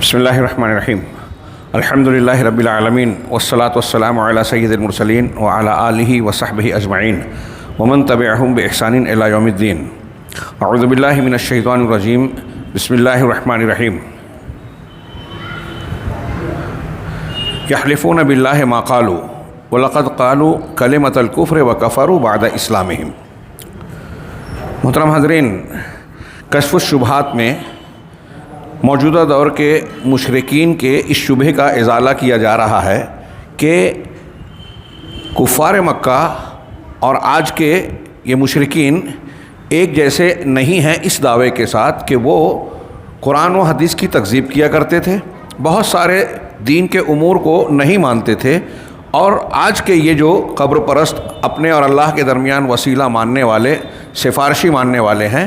بسم اللہ الرحمن الرحیم الحمد للہ رب العالمین والصلاة والسلام علی سید المرسلین وعلی آلہ وصحبہ اجمعین ومن تبعہم بإحسان الی یوم الدین۔ اعوذ باللہ من الشیطان الرجیم، بسم اللہ الرحمن الرحیم۔ یحلفون باللہ ما قالوا ولقد قالوا کلمۃ الکفر وکفروا بعد اسلامہم۔ محترم حضرین، کشف الشبہات میں موجودہ دور کے مشرکین کے اس شبہ کا ازالہ کیا جا رہا ہے کہ کفار مکہ اور آج کے یہ مشرکین ایک جیسے نہیں ہیں اس دعوے کے ساتھ کہ وہ قرآن و حدیث کی تکذیب کیا کرتے تھے، بہت سارے دین کے امور کو نہیں مانتے تھے، اور آج کے یہ جو قبر پرست اپنے اور اللہ کے درمیان وسیلہ ماننے والے، سفارشی ماننے والے ہیں،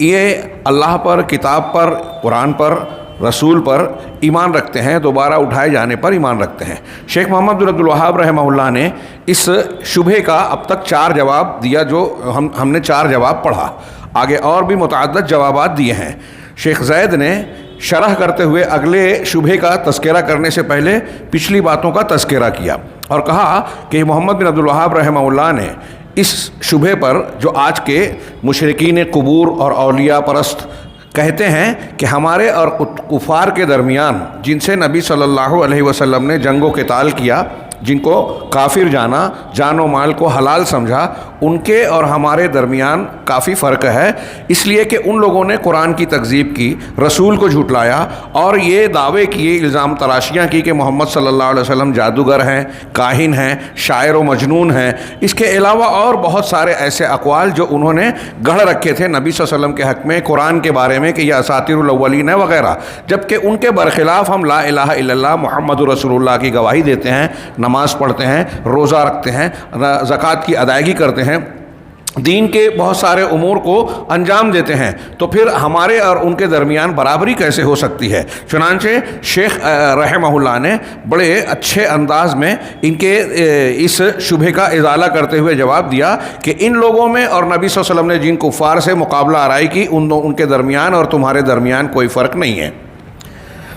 یہ اللہ پر، کتاب پر، قرآن پر، رسول پر ایمان رکھتے ہیں، دوبارہ اٹھائے جانے پر ایمان رکھتے ہیں۔ شیخ محمد بن عبد الوہاب رحمہ اللہ نے اس شبہ کا اب تک 4 جواب دیا، جو ہم نے 4 جواب پڑھا، آگے اور بھی متعدد جوابات دیے ہیں۔ شیخ زید نے شرح کرتے ہوئے اگلے شبہ کا تذکرہ کرنے سے پہلے پچھلی باتوں کا تذکرہ کیا اور کہا کہ محمد بن عبد الوہاب رحمہ اللہ نے اس شبہ پر، جو آج کے مشرکین قبور اور اولیاء پرست کہتے ہیں کہ ہمارے اور کفار کے درمیان جن سے نبی صلی اللہ علیہ وسلم نے جنگ و قتال کیا، جن کو کافر جانا، جان و مال کو حلال سمجھا، ان کے اور ہمارے درمیان کافی فرق ہے، اس لیے کہ ان لوگوں نے قرآن کی تکذیب کی، رسول کو جھٹلایا اور یہ دعوے کیے، الزام تراشیاں کی کہ محمد صلی اللہ علیہ وسلم جادوگر ہیں، کاہن ہیں، شاعر و مجنون ہیں۔ اس کے علاوہ اور بہت سارے ایسے اقوال جو انہوں نے گڑھ رکھے تھے نبی صلی اللہ علیہ وسلم کے حق میں، قرآن کے بارے میں کہ یہ اساطیر الاولین ہے وغیرہ، جبکہ ان کے برخلاف ہم لا الہ الا اللہ محمد رسول اللہ کی گواہی دیتے ہیں، نماز پڑھتے ہیں، روزہ رکھتے ہیں، زکوٰۃ کی ادائیگی کرتے ہیں، دین کے بہت سارے امور کو انجام دیتے ہیں، تو پھر ہمارے اور ان کے درمیان برابری کیسے ہو سکتی ہے؟ چنانچہ شیخ رحمہ اللہ نے بڑے اچھے انداز میں ان کے اس شبہ کا ازالہ کرتے ہوئے جواب دیا کہ ان لوگوں میں اور نبی صلی اللہ علیہ وسلم نے جن کفار سے مقابلہ آرائی کی، ان کے درمیان اور تمہارے درمیان کوئی فرق نہیں ہے،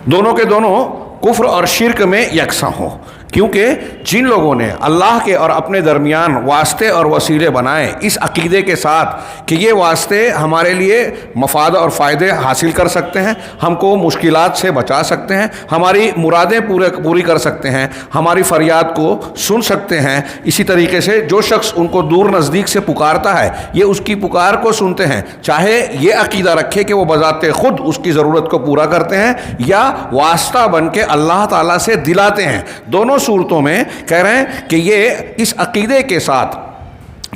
دونوں کے دونوں کفر اور شرک میں یکساں ہوں، کیونکہ جن لوگوں نے اللہ کے اور اپنے درمیان واسطے اور وسیلے بنائے اس عقیدے کے ساتھ کہ یہ واسطے ہمارے لیے مفاد اور فائدے حاصل کر سکتے ہیں، ہم کو مشکلات سے بچا سکتے ہیں، ہماری مرادیں پوری کر سکتے ہیں، ہماری فریاد کو سن سکتے ہیں، اسی طریقے سے جو شخص ان کو دور نزدیک سے پکارتا ہے یہ اس کی پکار کو سنتے ہیں، چاہے یہ عقیدہ رکھے کہ وہ بذات خود اس کی ضرورت کو پورا کرتے ہیں یا واسطہ بن کے اللہ تعالیٰ سے دلاتے ہیں، دونوں صورتوں میں کہہ رہے ہیں کہ یہ اس عقیدے کے ساتھ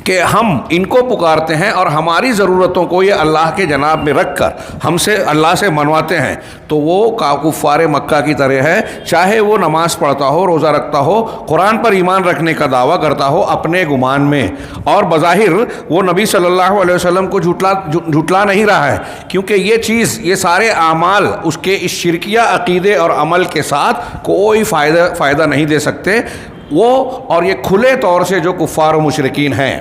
کہ ہم ان کو پکارتے ہیں اور ہماری ضرورتوں کو یہ اللہ کے جناب میں رکھ کر ہم سے اللہ سے منواتے ہیں، تو وہ کفار مکہ کی طرح ہے، چاہے وہ نماز پڑھتا ہو، روزہ رکھتا ہو، قرآن پر ایمان رکھنے کا دعویٰ کرتا ہو اپنے گمان میں، اور بظاہر وہ نبی صلی اللہ علیہ وسلم کو جھٹلا نہیں رہا ہے، کیونکہ یہ چیز، یہ سارے اعمال اس کے اس شرکیہ عقیدے اور عمل کے ساتھ کوئی فائدہ نہیں دے سکتے۔ وہ اور یہ کھلے طور سے جو کفار و مشرکین ہیں،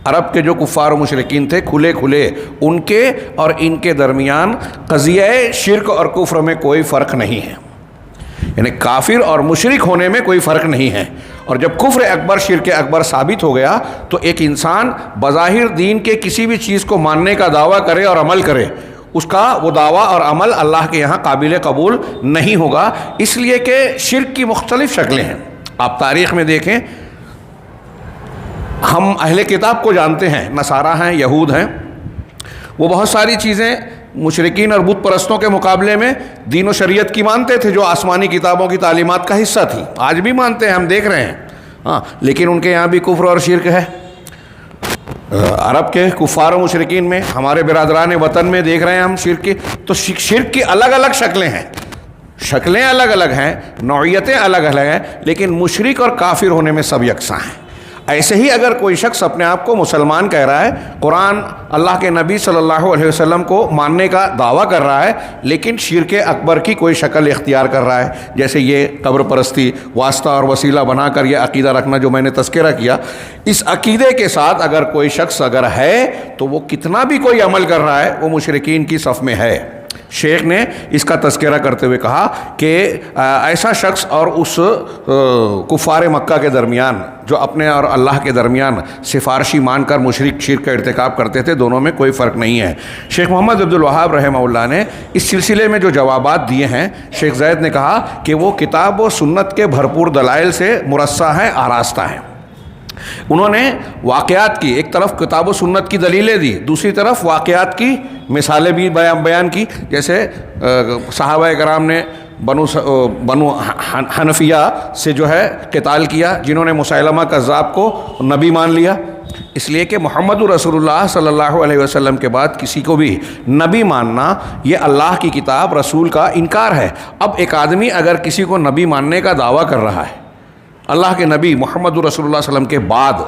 عرب کے جو کفار و مشرکین تھے، کھلے ان کے اور ان کے درمیان قضیہ شرک اور کفر میں کوئی فرق نہیں ہے، یعنی کافر اور مشرک ہونے میں کوئی فرق نہیں ہے، اور جب کفر اکبر، شرک اکبر ثابت ہو گیا تو ایک انسان بظاہر دین کے کسی بھی چیز کو ماننے کا دعویٰ کرے اور عمل کرے، اس کا وہ دعویٰ اور عمل اللہ کے یہاں قابل قبول نہیں ہوگا، اس لیے کہ شرک کی مختلف شکلیں ہیں۔ آپ تاریخ میں دیکھیں، ہم اہل کتاب کو جانتے ہیں، نصارہ ہیں، یہود ہیں، وہ بہت ساری چیزیں مشرکین اور بت پرستوں کے مقابلے میں دین و شریعت کی مانتے تھے، جو آسمانی کتابوں کی تعلیمات کا حصہ تھی، آج بھی مانتے ہیں، ہم دیکھ رہے ہیں، لیکن ان کے یہاں بھی کفر اور شرک ہے۔ عرب کے کفار و مشرکین میں، ہمارے برادران وطن میں دیکھ رہے ہیں ہم شرک کی، تو شرک کی الگ الگ شکلیں ہیں، شکلیں الگ الگ ہیں، نوعیتیں الگ الگ ہیں، لیکن مشرک اور کافر ہونے میں سب یکساں ہیں۔ ایسے ہی اگر کوئی شخص اپنے آپ کو مسلمان کہہ رہا ہے، قرآن، اللہ کے نبی صلی اللہ علیہ وسلم کو ماننے کا دعویٰ کر رہا ہے، لیکن شرک اکبر کی کوئی شکل اختیار کر رہا ہے، جیسے یہ قبر پرستی، واسطہ اور وسیلہ بنا کر یہ عقیدہ رکھنا جو میں نے تذکرہ کیا، اس عقیدے کے ساتھ اگر کوئی شخص اگر ہے تو وہ کتنا بھی کوئی عمل کر رہا ہے وہ مشرکین کی صف میں ہے۔ شیخ نے اس کا تذکرہ کرتے ہوئے کہا کہ ایسا شخص اور اس کفار مکہ کے درمیان جو اپنے اور اللہ کے درمیان سفارشی مان کر مشرک شرک کا ارتکاب کرتے تھے، دونوں میں کوئی فرق نہیں ہے۔ شیخ محمد عبد الوہاب رحمہ اللہ نے اس سلسلے میں جو جوابات دیے ہیں، شیخ زید نے کہا کہ وہ کتاب و سنت کے بھرپور دلائل سے مرصع ہیں، آراستہ ہیں۔ انہوں نے واقعات کی، ایک طرف کتاب و سنت کی دلیلیں دی، دوسری طرف واقعات کی مثالیں بھی بیان کی، جیسے صحابہ کرام نے بنو حنفیہ سے جو ہے قتال کیا، جنہوں نے مسیلمہ کذاب کو نبی مان لیا، اس لیے کہ محمد رسول اللہ صلی اللہ علیہ وسلم کے بعد کسی کو بھی نبی ماننا یہ اللہ کی کتاب رسول کا انکار ہے۔ اب ایک آدمی اگر کسی کو نبی ماننے کا دعویٰ کر رہا ہے، اللہ کے نبی محمد رسول اللہ صلی اللہ علیہ وسلم کے بعد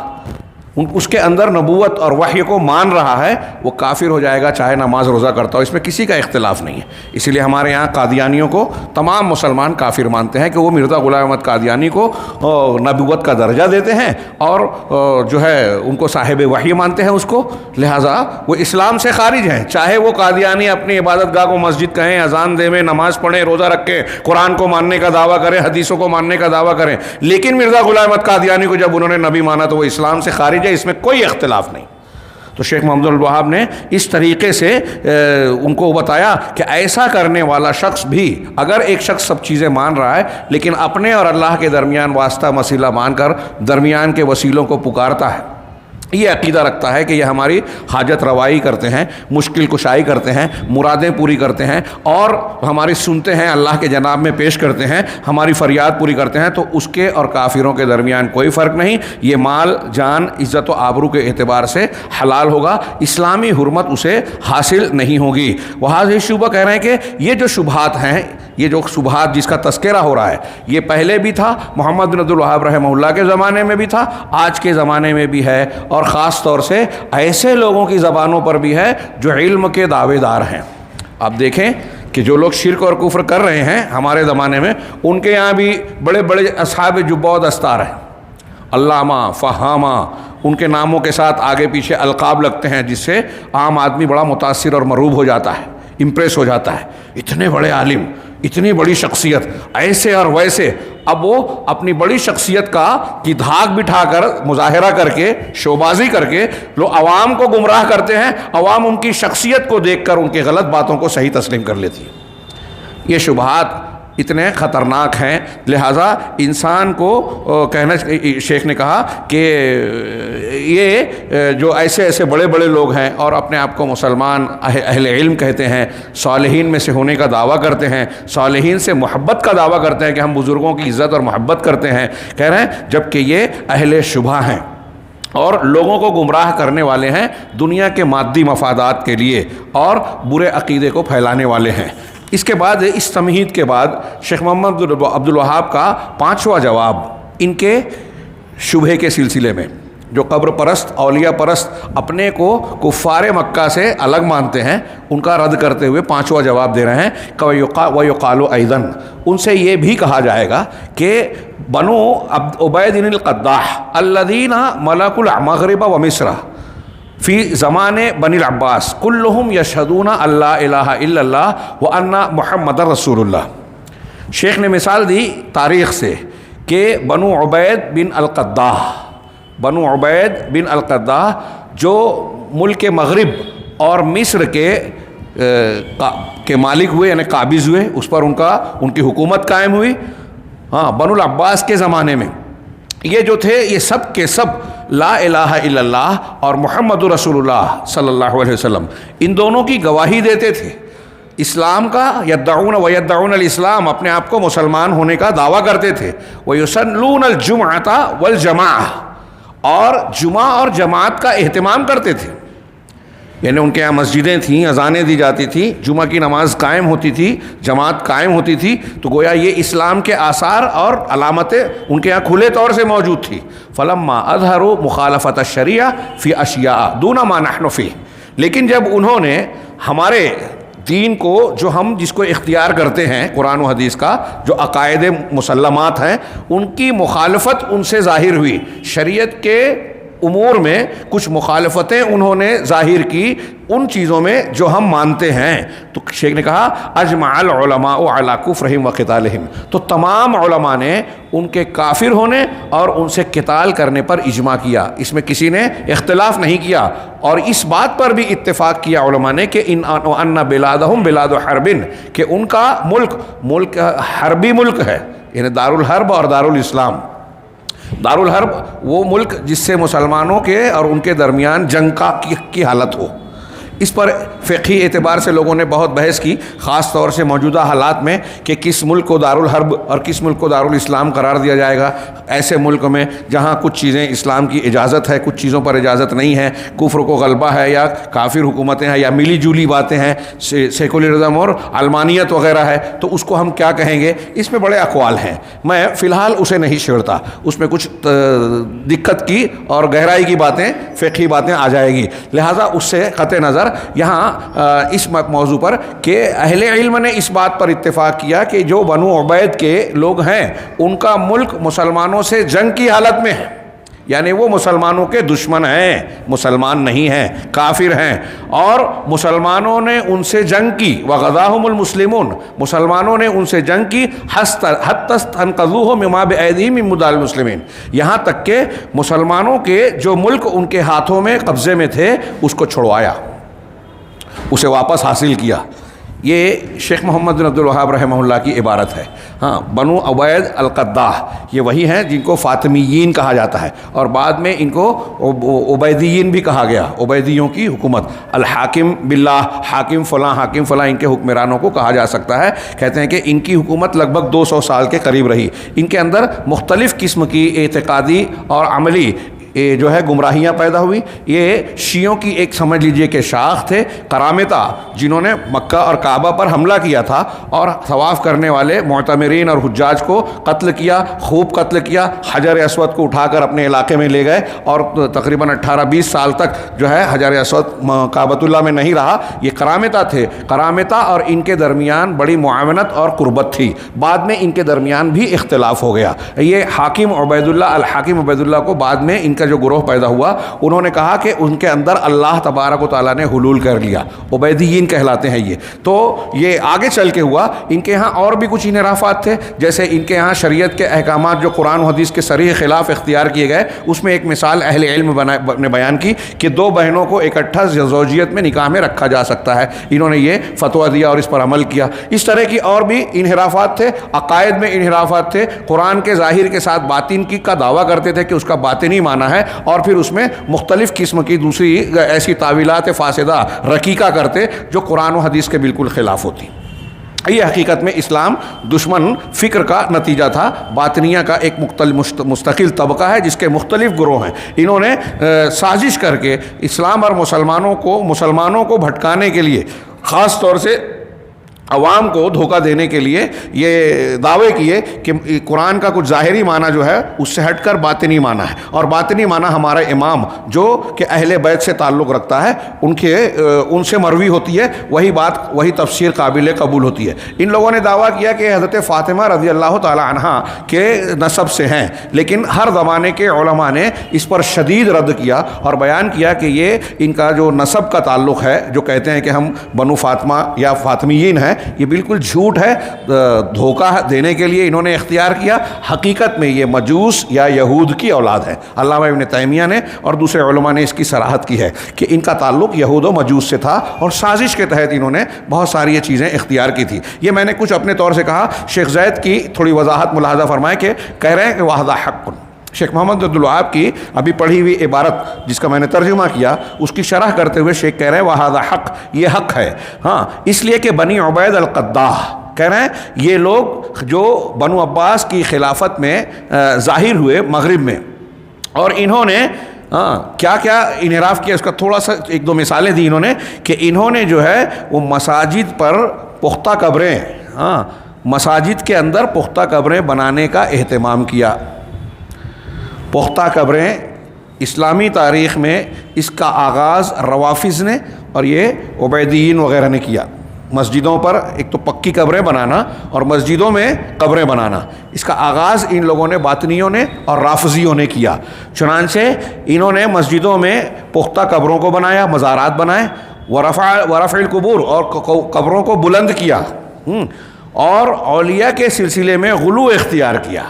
اس کے اندر نبوت اور وحی کو مان رہا ہے، وہ کافر ہو جائے گا، چاہے نماز روزہ کرتا ہو، اس میں کسی کا اختلاف نہیں ہے۔ اسی لیے ہمارے یہاں قادیانیوں کو تمام مسلمان کافر مانتے ہیں کہ وہ مرزا غلام احمد قادیانی کو نبوت کا درجہ دیتے ہیں اور جو ہے ان کو صاحب وحی مانتے ہیں اس کو، لہٰذا وہ اسلام سے خارج ہیں، چاہے وہ قادیانی اپنی عبادت گاہ کو مسجد کہیں، اذان دے میں، نماز پڑھیں، روزہ رکھیں، قرآن کو ماننے کا دعویٰ کریں، حدیثوں کو ماننے کا دعویٰ کریں، لیکن مرزا غلام احمد قادیانی کو جب انہوں نے نبی مانا تو وہ اسلام سے خارج ہے، اس میں کوئی اختلاف نہیں۔ تو شیخ محمد الوہاب نے اس طریقے سے ان کو بتایا کہ ایسا کرنے والا شخص بھی، اگر ایک شخص سب چیزیں مان رہا ہے لیکن اپنے اور اللہ کے درمیان واسطہ وسیلہ مان کر درمیان کے وسیلوں کو پکارتا ہے، یہ عقیدہ رکھتا ہے کہ یہ ہماری حاجت روائی کرتے ہیں، مشکل کشائی کرتے ہیں، مرادیں پوری کرتے ہیں اور ہماری سنتے ہیں، اللہ کے جناب میں پیش کرتے ہیں، ہماری فریاد پوری کرتے ہیں، تو اس کے اور کافروں کے درمیان کوئی فرق نہیں، یہ مال جان عزت و آبرو کے اعتبار سے حلال ہوگا، اسلامی حرمت اسے حاصل نہیں ہوگی۔ وہاں شبہ کہہ رہے ہیں کہ یہ جو شبہات ہیں، یہ جو شبہات جس کا تذکرہ ہو رہا ہے، یہ پہلے بھی تھا، محمد بن عبد الوہاب رحمہ اللہ کے زمانے میں بھی تھا، آج کے زمانے میں بھی ہے، اور خاص طور سے ایسے لوگوں کی زبانوں پر بھی ہے جو علم کے دعوے دار ہیں۔ آپ دیکھیں کہ جو لوگ شرک اور کفر کر رہے ہیں ہمارے زمانے میں، ان کے یہاں بھی بڑے بڑے اصحاب جبہ و دستار ہیں، علامہ، فہامہ، ان کے ناموں کے ساتھ آگے پیچھے القاب لگتے ہیں، جس سے عام آدمی بڑا متاثر اور مرعوب ہو جاتا ہے، امپریس ہو جاتا ہے، اتنے بڑے عالم، اتنی بڑی شخصیت، ایسے اور ویسے۔ اب وہ اپنی بڑی شخصیت کی دھاک بٹھا کر، مظاہرہ کر کے، شوبازی کر کے لوگ عوام کو گمراہ کرتے ہیں، عوام ان کی شخصیت کو دیکھ کر ان کی غلط باتوں کو صحیح تسلیم کر لیتی ہے۔ یہ شبہات اتنے خطرناک ہیں، لہٰذا انسان کو کہنا، شیخ نے کہا کہ یہ جو ایسے بڑے بڑے لوگ ہیں اور اپنے آپ کو مسلمان اہل علم کہتے ہیں، صالحین میں سے ہونے کا دعویٰ کرتے ہیں، صالحین سے محبت کا دعویٰ کرتے ہیں کہ ہم بزرگوں کی عزت اور محبت کرتے ہیں، کہہ رہے ہیں جبکہ یہ اہل شبہ ہیں اور لوگوں کو گمراہ کرنے والے ہیں دنیا کے مادی مفادات کے لیے اور برے عقیدے کو پھیلانے والے ہیں۔ اس کے بعد، اس تمہید کے بعد، شیخ محمد عبد الوہاب کا پانچواں جواب ان کے شبہے کے سلسلے میں، جو قبر پرست، اولیاء پرست اپنے کو کفار مکہ سے الگ مانتے ہیں، ان کا رد کرتے ہوئے پانچواں جواب دے رہے ہیں کہ وَيُقَالُ أَيْضًا، ان سے یہ بھی کہا جائے گا کہ بنو عبید القداح الذین ملکوا المغرب ومصر فی زمان بنی العباس کلہم یشہدون اللہ الہ الا اللہ وان محمد رسول اللہ۔ شیخ نے مثال دی تاریخ سے کہ بنو عبید بن القداح جو ملک مغرب اور مصر کے مالک ہوئے، یعنی قابض ہوئے، اس پر ان کی حکومت قائم ہوئی، ہاں، بنو العباس کے زمانے میں، یہ جو تھے یہ سب کے سب لا الہ الا اللہ اور محمد رسول اللہ صلی اللہ علیہ وسلم، ان دونوں کی گواہی دیتے تھے، اسلام کا یدعون الاسلام، اپنے آپ کو مسلمان ہونے کا دعویٰ کرتے تھے، وَيُصَلُّونَ الْجُمْعَةَ وَالْجَمَاعَةَ، اور جمعہ اور جماعت کا اہتمام کرتے تھے، یعنی ان کے یہاں مسجدیں تھیں، اذانیں دی جاتی تھی، جمعہ کی نماز قائم ہوتی تھی، جماعت قائم ہوتی تھی، تو گویا یہ اسلام کے آثار اور علامتیں ان کے یہاں کھلے طور سے موجود تھی۔ فلما اظہروا مخالفت الشریعہ فی اشیاء دون ما نحن فیہ، لیکن جب انہوں نے ہمارے دین کو، جو ہم جس کو اختیار کرتے ہیں قرآن و حدیث کا، جو عقائد مسلمات ہیں، ان کی مخالفت ان سے ظاہر ہوئی، شریعت کے امور میں کچھ مخالفتیں انہوں نے ظاہر کی ان چیزوں میں جو ہم مانتے ہیں. تو شیخ نے کہا اجمع العلماء علی کفرہم و قتالہم، تو تمام علماء نے ان کے کافر ہونے اور ان سے قتال کرنے پر اجماع کیا، اس میں کسی نے اختلاف نہیں کیا. اور اس بات پر بھی اتفاق کیا علماء نے کہ ان بلادہم بلاد حرب، کہ ان کا ملک حربی ملک ہے، یعنی دارالحرب اور دارالاسلام. دارالحرب وہ ملک جس سے مسلمانوں کے اور ان کے درمیان جنگ کی حالت ہو. اس پر فقہی اعتبار سے لوگوں نے بہت بحث کی، خاص طور سے موجودہ حالات میں، کہ کس ملک کو دارالحرب اور کس ملک کو دارالاسلام قرار دیا جائے گا. ایسے ملک میں جہاں کچھ چیزیں اسلام کی اجازت ہے، کچھ چیزوں پر اجازت نہیں ہے، کفر کو غلبہ ہے یا کافر حکومتیں ہیں یا ملی جولی باتیں ہیں، سیکولرزم اور علمانیت وغیرہ ہے، تو اس کو ہم کیا کہیں گے. اس میں بڑے اقوال ہیں، میں فی الحال اسے نہیں چھیڑتا، اس میں کچھ دقت کی اور گہرائی کی باتیں، فقہی باتیں آ جائے گی. لہٰذا اس سے قطع نظر یہاں اس موضوع پر کہ اہل علم نے اس بات پر اتفاق کیا کہ جو بنو عبید کے لوگ ہیں ان کا ملک مسلمانوں سے جنگ کی حالت میں ہے، یعنی وہ مسلمانوں کے دشمن ہیں، مسلمان نہیں ہیں، کافر ہیں، اور مسلمانوں نے ان سے جنگ کی. وغزاہم المسلمون، مسلمانوں نے ان سے جنگ کی. حتی استنقذوہ مما بایدیہم من مدال المسلمین، یہاں تک کہ مسلمانوں کے جو ملک ان کے ہاتھوں میں قبضے میں تھے اس کو چھڑوایا، اسے واپس حاصل کیا. یہ شیخ محمد بن عبد الوہاب رحمہ اللہ کی عبارت ہے. ہاں، بنو عبید القداح یہ وہی ہیں جن کو فاطمیین کہا جاتا ہے، اور بعد میں ان کو عبیدیین بھی کہا گیا، عبیدیوں کی حکومت. الحاکم باللہ، حاکم فلاں ان کے حکمرانوں کو کہا جا سکتا ہے. کہتے ہیں کہ ان کی حکومت لگ بھگ 200 سال کے قریب رہی. ان کے اندر مختلف قسم کی اعتقادی اور عملی جو ہے گمراہیاں پیدا ہوئی. یہ شیعوں کی ایک سمجھ لیجئے کہ شاخ تھے، قرامطہ، جنہوں نے مکہ اور کعبہ پر حملہ کیا تھا اور طواف کرنے والے معتمرین اور حجاج کو قتل کیا، خوب قتل کیا. حجر اسود کو اٹھا کر اپنے علاقے میں لے گئے اور تقریباً 18-20 سال تک جو ہے حجر اسود کعبۃ اللہ میں نہیں رہا. یہ قرامطہ تھے. قرامطہ اور ان کے درمیان بڑی معاونت اور قربت تھی. بعد میں ان کے درمیان بھی اختلاف ہو گیا. یہ حاکم عبید اللہ، الحاکم عبید اللہ کو بعد میں ان کا جو گروہ پیدا ہوا، انہوں نے کہا کہ ان کے اندر اللہ تبارک و تعالیٰ نے حلول کر لیا. عبیدیین کہلاتے ہیں یہ. تو یہ آگے چل کے ہوا. ان کے ہاں اور بھی کچھ انحرافات تھے، جیسے ان کے ہاں شریعت کے احکامات جو قرآن و حدیث کے صریح خلاف اختیار کیے گئے. اس میں ایک مثال اہل علم نے بیان کی کہ 2 بہنوں کو اکٹھا زوجیت میں نکاح میں رکھا جا سکتا ہے. انہوں نے یہ فتویٰ دیا اور اس پر عمل کیا. اس طرح کی اور بھی انحرافات تھے. عقائد میں انحرافات تھے. قرآن کے ظاہر کے ساتھ باطن کی کا دعویٰ کرتے تھے کہ اس کا باطنی معنی ہے، اور پھر اس میں مختلف قسم کی دوسری ایسی تعویلات فاسدہ رقیقہ کرتے جو قرآن و حدیث کے بالکل خلاف ہوتی. یہ حقیقت میں اسلام دشمن فکر کا نتیجہ تھا. باطنیہ کا ایک مستقل طبقہ ہے جس کے مختلف گروہ ہیں. انہوں نے سازش کر کے اسلام اور مسلمانوں کو بھٹکانے کے لیے، خاص طور سے عوام کو دھوکہ دینے کے لیے یہ دعوے کیے کہ قرآن کا کچھ ظاہری معنی جو ہے اس سے ہٹ کر باطنی معنی ہے، اور باطنی معنی ہمارے امام جو کہ اہل بیت سے تعلق رکھتا ہے ان سے مروی ہوتی ہے، وہی بات وہی تفسیر قابل قبول ہوتی ہے. ان لوگوں نے دعویٰ کیا کہ حضرت فاطمہ رضی اللہ تعالی عنہا کے نسب سے ہیں، لیکن ہر زمانے کے علماء نے اس پر شدید رد کیا اور بیان کیا کہ یہ ان کا جو نسب کا تعلق ہے، جو کہتے ہیں کہ ہم بنو فاطمہ یا فاطمیین ہیں، یہ بالکل جھوٹ ہے. دھوکہ دینے کے لیے انہوں نے اختیار کیا. حقیقت میں یہ مجوس یا یہود کی اولاد ہے. علامہ ابن تیمیہ نے اور دوسرے علماء نے اس کی صراحت کی ہے کہ ان کا تعلق یہود و مجوس سے تھا، اور سازش کے تحت انہوں نے بہت ساری یہ چیزیں اختیار کی تھی. یہ میں نے کچھ اپنے طور سے کہا. شیخ زید کی تھوڑی وضاحت ملاحظہ فرمائے کہ کہہ رہے ہیں کہ وَهَذَا حَقٌّ. شیخ محمد عبد الوہاب کی ابھی پڑھی ہوئی عبارت جس کا میں نے ترجمہ کیا، اس کی شرح کرتے ہوئے شیخ کہہ رہے ہیں وَهَذَا حق، یہ حق ہے. ہاں، اس لیے کہ بنی عبید القداح کہہ رہے ہیں یہ لوگ جو بنو عباس کی خلافت میں ظاہر ہوئے مغرب میں، اور انہوں نے کیا کیا انحراف کیا، اس کا تھوڑا سا 1-2 مثالیں دی انہوں نے کہ انہوں نے جو ہے وہ مساجد پر پختہ قبریں، مساجد کے اندر پختہ قبریں بنانے کا اہتمام کیا. پختہ قبریں اسلامی تاریخ میں اس کا آغاز روافظ نے اور یہ عبیدیین وغیرہ نے کیا. مسجدوں پر ایک تو پکی قبریں بنانا اور مسجدوں میں قبریں بنانا، اس کا آغاز ان لوگوں نے، باطنیوں نے اور رافضیوں نے کیا۔ چنانچہ انہوں نے مسجدوں میں پختہ قبروں کو بنایا، مزارات بنائے، ورفع القبور، اور قبروں کو بلند کیا، اور اولیاء کے سلسلے میں غلو اختیار کیا۔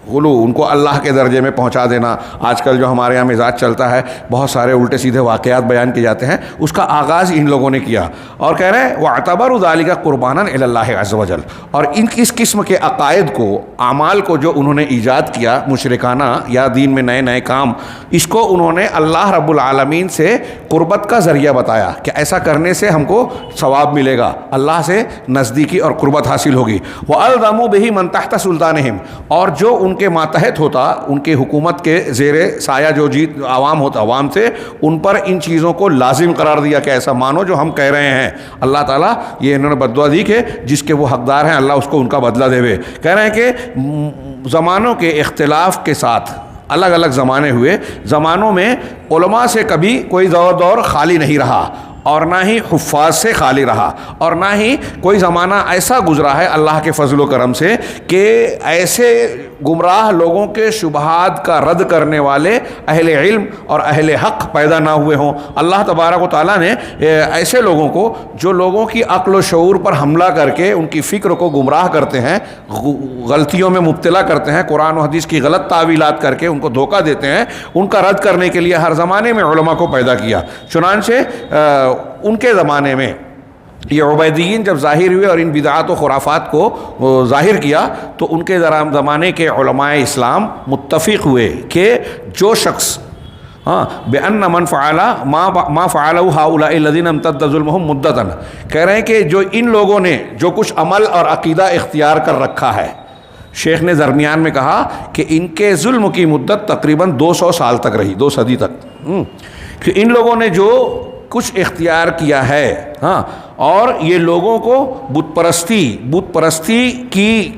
غلو، ان کو اللہ کے درجے میں پہنچا دینا۔ آج کل جو ہمارے یہاں مزاج چلتا ہے، بہت سارے الٹے سیدھے واقعات بیان کیے جاتے ہیں، اس کا آغاز ان لوگوں نے کیا، اور کہہ رہے ہیں وَاعْتَبَرُوا ذَلِكَ قُرْبَانًا إِلَى اللَّهِ عَزَّ وَجَلَّ۔ اور ان اس قسم کے عقائد کو، اعمال کو جو انہوں نے ایجاد کیا مشرکانہ یا دین میں نئے نئے کام، اس کو انہوں نے اللہ رب العالمین سے قربت کا ذریعہ بتایا کہ ایسا کرنے سے ہم کو ثواب ملے گا، اللہ سے نزدیکی اور قربت حاصل ہوگی۔ وَأَلْزَمُوا بِهِ مَنْ تَحْتَ سُلْطَانِهِمْ، اور جو ان کے ماتحت ہوتا، ان کے حکومت کے زیر سایہ جو عوام ہوتا، عوام سے ان پر ان چیزوں کو لازم قرار دیا کہ ایسا مانو جو ہم کہہ رہے ہیں۔ اللہ تعالیٰ یہ انہوں نے بددعا دی کہ جس کے وہ حقدار ہیں اللہ اس کو ان کا بدلہ دے وے۔ کہہ رہے ہیں کہ زمانوں کے اختلاف کے ساتھ الگ الگ زمانے ہوئے، زمانوں میں علماء سے کبھی کوئی دور خالی نہیں رہا، اور نہ ہی حفاظ سے خالی رہا، اور نہ ہی کوئی زمانہ ایسا گزرا ہے اللہ کے فضل و کرم سے کہ ایسے گمراہ لوگوں کے شبہات کا رد کرنے والے اہل علم اور اہل حق پیدا نہ ہوئے ہوں۔ اللہ تبارک و تعالیٰ نے ایسے لوگوں کو، جو لوگوں کی عقل و شعور پر حملہ کر کے ان کی فکر کو گمراہ کرتے ہیں، غلطیوں میں مبتلا کرتے ہیں، قرآن و حدیث کی غلط تعویلات کر کے ان کو دھوکہ دیتے ہیں، ان کا رد کرنے کے لیے ہر زمانے میں علماء کو پیدا کیا۔ چنانچہ ان کے زمانے میں یہ عبیدیین جب ظاہر ہوئے اور ان بدعات و خرافات کو ظاہر کیا، تو ان کے زمانے کے علماء اسلام متفق ہوئے کہ جو شخص بِأَنَّ مَنْ فَعَلَ مَا فَعَلَهُ هَؤُلَاءِ الَّذِينَ امْتَدَّ ظُلْمُهُمْ مُدَّةً، کہہ رہے ہیں کہ جو ان لوگوں نے جو کچھ عمل اور عقیدہ اختیار کر رکھا ہے، شیخ نے درمیان میں کہا کہ ان کے ظلم کی مدت تقریباً 200 سال تک رہی، 2 صدی تک، کہ ان لوگوں نے جو کچھ اختیار کیا ہے، اور یہ لوگوں کو بت پرستی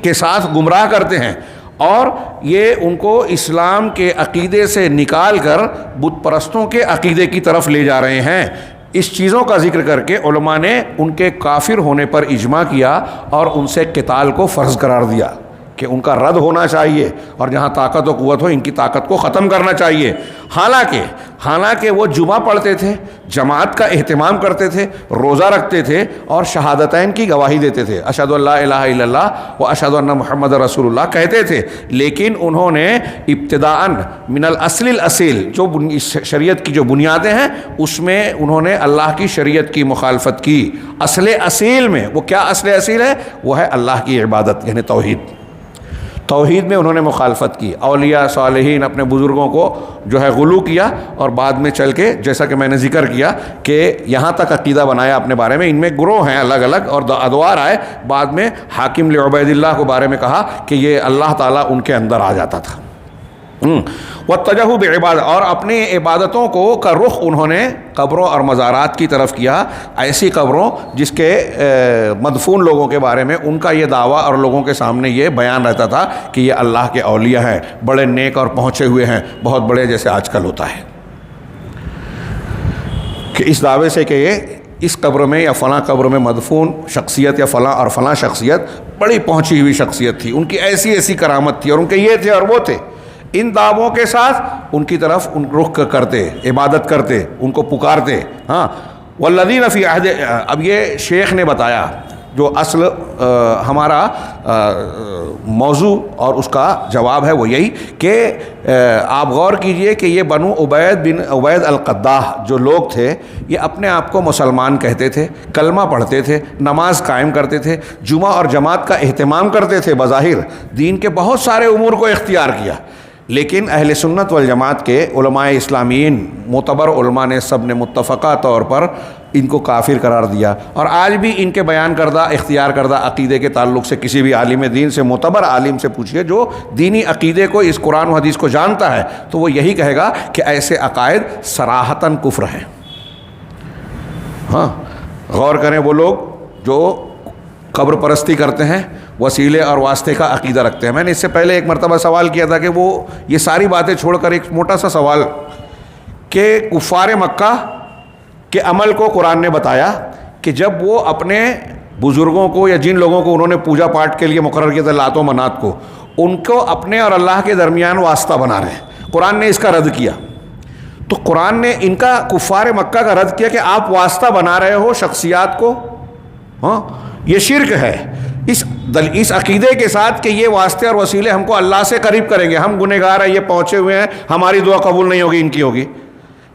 کے ساتھ گمراہ کرتے ہیں، اور یہ ان کو اسلام کے عقیدے سے نکال کر بت پرستوں کے عقیدے کی طرف لے جا رہے ہیں۔ اس چیزوں کا ذکر کر کے علماء نے ان کے کافر ہونے پر اجماع کیا اور ان سے قتال کو فرض قرار دیا کہ ان کا رد ہونا چاہیے، اور جہاں طاقت و قوت ہو ان کی طاقت کو ختم کرنا چاہیے۔ حالانکہ وہ جمعہ پڑھتے تھے، جماعت کا اہتمام کرتے تھے، روزہ رکھتے تھے، اور شہادتین کی گواہی دیتے تھے، اشہد ان لا الہ الا اللہ و اشہد ان محمد رسول اللہ کہتے تھے، لیکن انہوں نے ابتداءً من الاصل الاصیل، جو شریعت کی جو بنیادیں ہیں اس میں انہوں نے اللہ کی شریعت کی مخالفت کی۔ اصل اصیل میں وہ کیا اصل اصیل ہے؟ وہ ہے اللہ کی عبادت، یعنی توحید میں انہوں نے مخالفت کی۔ اولیاء صالحین اپنے بزرگوں کو جو ہے غلو کیا، اور بعد میں چل کے جیسا کہ میں نے ذکر کیا کہ یہاں تک عقیدہ بنایا اپنے بارے میں، ان میں گروہ ہیں الگ الگ، اور ادوار آئے، بعد میں حاکم لعبید اللہ کے بارے میں کہا کہ یہ اللہ تعالیٰ ان کے اندر آ جاتا تھا۔ واتجہوا بعبادت، اور اپنی عبادتوں کا رخ انہوں نے قبروں اور مزارات کی طرف کیا، ایسی قبروں جس کے مدفون لوگوں کے بارے میں ان کا یہ دعویٰ اور لوگوں کے سامنے یہ بیان رہتا تھا کہ یہ اللہ کے اولیاء ہیں، بڑے نیک اور پہنچے ہوئے ہیں، بہت بڑے، جیسے آج کل ہوتا ہے کہ اس دعوے سے کہ یہ اس قبر میں یا فلاں قبر میں مدفون شخصیت یا فلاں اور فلاں شخصیت بڑی پہنچی ہوئی شخصیت تھی، ان کی ایسی ایسی کرامت تھی، اور ان کے یہ تھے اور وہ تھے، ان دعووں کے ساتھ ان کی طرف ان رخ کرتے، عبادت کرتے، ان کو پکارتے۔ والذین فی عہد، اب یہ شیخ نے بتایا جو اصل ہمارا موضوع اور اس کا جواب ہے، وہ یہی کہ آپ غور کیجئے کہ یہ بنو عبید بن عبید القداح جو لوگ تھے، یہ اپنے آپ کو مسلمان کہتے تھے، کلمہ پڑھتے تھے، نماز قائم کرتے تھے، جمعہ اور جماعت کا اہتمام کرتے تھے، بظاہر دین کے بہت سارے امور کو اختیار کیا، لیکن اہل سنت والجماعت کے علماء اسلامیین، معتبر علماء نے سب نے متفقہ طور پر ان کو کافر قرار دیا۔ اور آج بھی ان کے بیان کردہ اختیار کردہ عقیدے کے تعلق سے کسی بھی عالم دین سے، معتبر عالم سے پوچھئے جو دینی عقیدے کو، اس قرآن و حدیث کو جانتا ہے، تو وہ یہی کہے گا کہ ایسے عقائد صراحتاً کفر ہیں۔ غور کریں، وہ لوگ جو قبر پرستی کرتے ہیں، وسیلے اور واسطے کا عقیدہ رکھتے ہیں۔ میں نے اس سے پہلے ایک مرتبہ سوال کیا تھا کہ وہ یہ ساری باتیں چھوڑ کر ایک موٹا سا سوال کہ کفار مکہ کے عمل کو قرآن نے بتایا کہ جب وہ اپنے بزرگوں کو یا جن لوگوں کو انہوں نے پوجا پاٹ کے لیے مقرر کیا تھا، لات و منات کو، ان کو اپنے اور اللہ کے درمیان واسطہ بنا رہے ہیں۔ قرآن نے اس کا رد کیا۔ تو قرآن نے ان کا کفار مکہ کا رد کیا کہ آپ واسطہ بنا رہے ہو شخصیات کو، ہاں یہ شرک ہے، اس عقیدے کے ساتھ کہ یہ واسطے اور وسیلے ہم کو اللہ سے قریب کریں گے، ہم گنہگار ہیں، یہ پہنچے ہوئے ہیں، ہماری دعا قبول نہیں ہوگی، ان کی ہوگی۔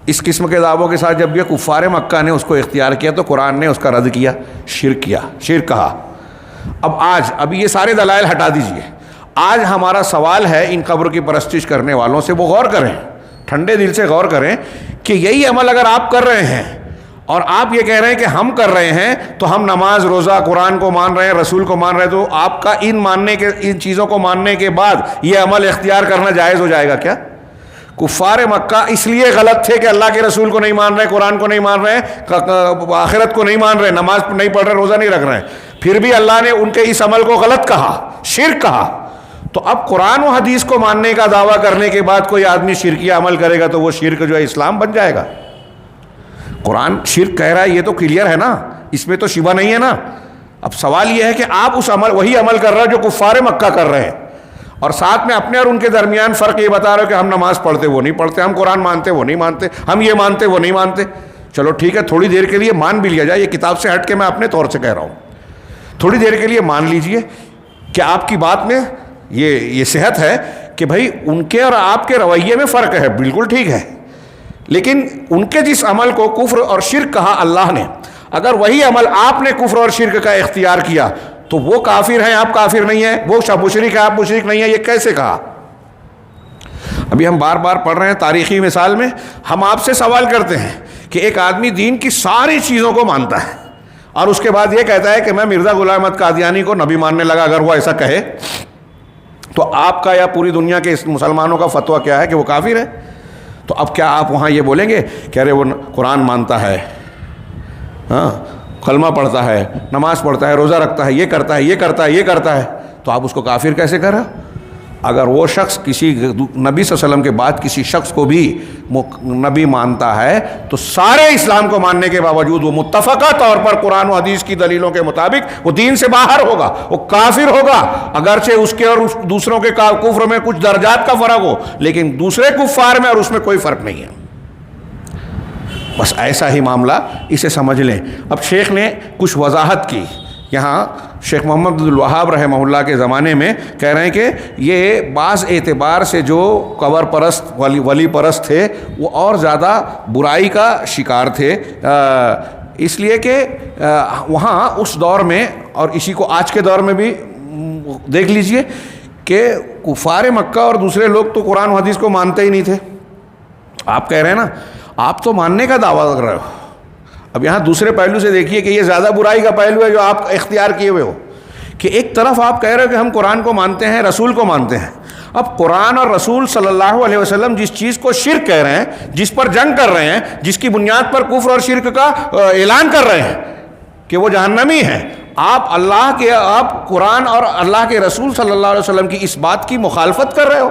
اس قسم کے دعووں کے ساتھ جب یہ کفار مکہ نے اس کو اختیار کیا تو قرآن نے اس کا رد کیا، شرک کیا، شرک کہا۔ اب یہ سارے دلائل ہٹا دیجئے، آج ہمارا سوال ہے ان قبر کی پرستش کرنے والوں سے، وہ غور کریں، ٹھنڈے دل سے غور کریں کہ یہی عمل اگر آپ کر رہے ہیں اور آپ یہ کہہ رہے ہیں کہ ہم کر رہے ہیں تو ہم نماز روزہ قرآن کو مان رہے ہیں، رسول کو مان رہے ہیں، تو آپ کا ان چیزوں کو ماننے کے بعد یہ عمل اختیار کرنا جائز ہو جائے گا کیا؟ کفار مکہ اس لیے غلط تھے کہ اللہ کے رسول کو نہیں مان رہے، قرآن کو نہیں مان رہے، آخرت کو نہیں مان رہے، نماز نہیں پڑھ رہے، روزہ نہیں رکھ رہے ہیں، پھر بھی اللہ نے ان کے اس عمل کو غلط کہا، شرک کہا۔ تو اب قرآن و حدیث کو ماننے کا دعویٰ کرنے کے بعد کوئی آدمی شرکیہ عمل کرے گا تو وہ شرک جو ہے اسلام بن جائے گا۔ قرآن شرک کہہ رہا ہے، یہ تو کلیئر ہے نا، اس میں تو شبہ نہیں ہے نا۔ اب سوال یہ ہے کہ آپ وہی عمل کر رہے ہو جو کفار مکہ کر رہے ہیں، اور ساتھ میں اپنے اور ان کے درمیان فرق یہ بتا رہے ہو کہ ہم نماز پڑھتے وہ نہیں پڑھتے، ہم قرآن مانتے وہ نہیں مانتے، ہم یہ مانتے وہ نہیں مانتے۔ چلو ٹھیک ہے، تھوڑی دیر کے لیے مان بھی لیا جائے، یہ کتاب سے ہٹ کے میں اپنے طور سے کہہ رہا ہوں، تھوڑی دیر کے لیے مان لیجئے کہ آپ کی بات میں یہ صحت ہے کہ بھائی ان کے اور آپ کے رویے میں فرق ہے، بالکل ٹھیک ہے، لیکن ان کے جس عمل کو کفر اور شرک کہا اللہ نے، اگر وہی عمل آپ نے کفر اور شرک کا اختیار کیا تو وہ کافر ہیں، آپ کافر نہیں ہیں، وہ مشرک ہے، آپ مشرک نہیں ہیں، یہ کیسے کہا؟ ابھی ہم بار بار پڑھ رہے ہیں تاریخی مثال میں، ہم آپ سے سوال کرتے ہیں کہ ایک آدمی دین کی ساری چیزوں کو مانتا ہے اور اس کے بعد یہ کہتا ہے کہ میں مرزا غلام احمد قادیانی کو نبی ماننے لگا، اگر وہ ایسا کہے تو آپ کا یا پوری دنیا کے مسلمانوں کا فتویٰ کیا ہے کہ وہ کافر ہے؟ تو اب کیا آپ وہاں یہ بولیں گے کہ ارے وہ قرآن مانتا ہے، ہاں کلمہ پڑھتا ہے، نماز پڑھتا ہے، روزہ رکھتا ہے، یہ کرتا ہے، یہ کرتا ہے، یہ کرتا ہے، تو آپ اس کو کافر کیسے کر رہے ہو؟ اگر وہ شخص کسی نبی صلی اللہ علیہ وسلم کے بعد کسی شخص کو بھی نبی مانتا ہے تو سارے اسلام کو ماننے کے باوجود وہ متفقہ طور پر قرآن و حدیث کی دلیلوں کے مطابق وہ دین سے باہر ہوگا، وہ کافر ہوگا، اگرچہ اس کے اور دوسروں کے کفر میں کچھ درجات کا فرق ہو، لیکن دوسرے کفار میں اور اس میں کوئی فرق نہیں ہے۔ بس ایسا ہی معاملہ، اسے سمجھ لیں۔ اب شیخ نے کچھ وضاحت کی، یہاں شیخ محمد عبد الوہاب رحمہ اللہ کے زمانے میں کہہ رہے ہیں کہ یہ بعض اعتبار سے جو قبر پرست ولی پرست تھے وہ اور زیادہ برائی کا شکار تھے، اس لیے کہ وہاں اس دور میں، اور اسی کو آج کے دور میں بھی دیکھ لیجئے کہ کفار مکہ اور دوسرے لوگ تو قرآن و حدیث کو مانتے ہی نہیں تھے۔ آپ کہہ رہے ہیں نا، آپ تو ماننے کا دعویٰ کر رہے ہو، اب یہاں دوسرے پہلو سے دیکھیے کہ یہ زیادہ برائی کا پہلو ہے جو آپ اختیار کیے ہوئے ہو، کہ ایک طرف آپ کہہ رہے ہو کہ ہم قرآن کو مانتے ہیں، رسول کو مانتے ہیں، اب قرآن اور رسول صلی اللہ علیہ وسلم جس چیز کو شرک کہہ رہے ہیں، جس پر جنگ کر رہے ہیں، جس کی بنیاد پر کفر اور شرک کا اعلان کر رہے ہیں کہ وہ جہنمی ہیں، آپ قرآن اور اللہ کے رسول صلی اللہ علیہ وسلم کی اس بات کی مخالفت کر رہے ہو،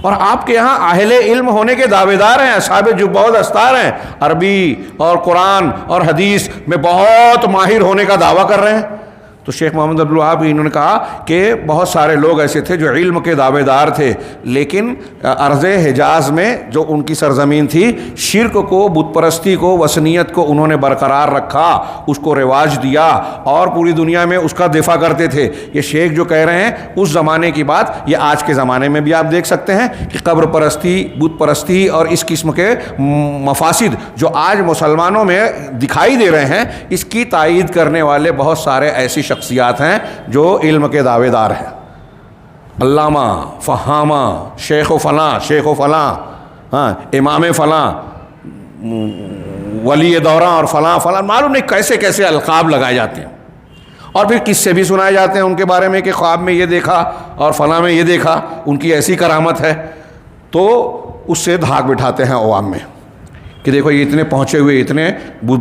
اور آپ کے یہاں اہل علم ہونے کے دعوے دار ہیں، اصحاب جبہ و دستار ہیں، عربی اور قرآن اور حدیث میں بہت ماہر ہونے کا دعویٰ کر رہے ہیں۔ تو شیخ محمد عبد الوہاب انہوں نے کہا کہ بہت سارے لوگ ایسے تھے جو علم کے دعوے دار تھے، لیکن ارض حجاز میں جو ان کی سرزمین تھی، شرک کو، بت پرستی کو، وثنیت کو انہوں نے برقرار رکھا، اس کو رواج دیا اور پوری دنیا میں اس کا دفاع کرتے تھے۔ یہ شیخ جو کہہ رہے ہیں اس زمانے کی بات، یہ آج کے زمانے میں بھی آپ دیکھ سکتے ہیں کہ قبر پرستی، بت پرستی اور اس قسم کے مفاسد جو آج مسلمانوں میں دکھائی دے رہے ہیں، اس کی تائید کرنے والے بہت سارے ایسی شخصیات ہیں جو علم کے دعوے دار ہیں، علامہ، فہامہ، شیخ و فلاں، شیخ و فلاں، ہاں امام فلاں، ولی دوراں اور فلاں فلاں، معلوم نہیں کیسے کیسے القاب لگائے جاتے ہیں، اور پھر قصے بھی سنائے جاتے ہیں ان کے بارے میں کہ خواب میں یہ دیکھا اور فلاں میں یہ دیکھا، ان کی ایسی کرامت ہے، تو اس سے دھاک بٹھاتے ہیں عوام میں۔ کہ دیکھو یہ اتنے پہنچے ہوئے اتنے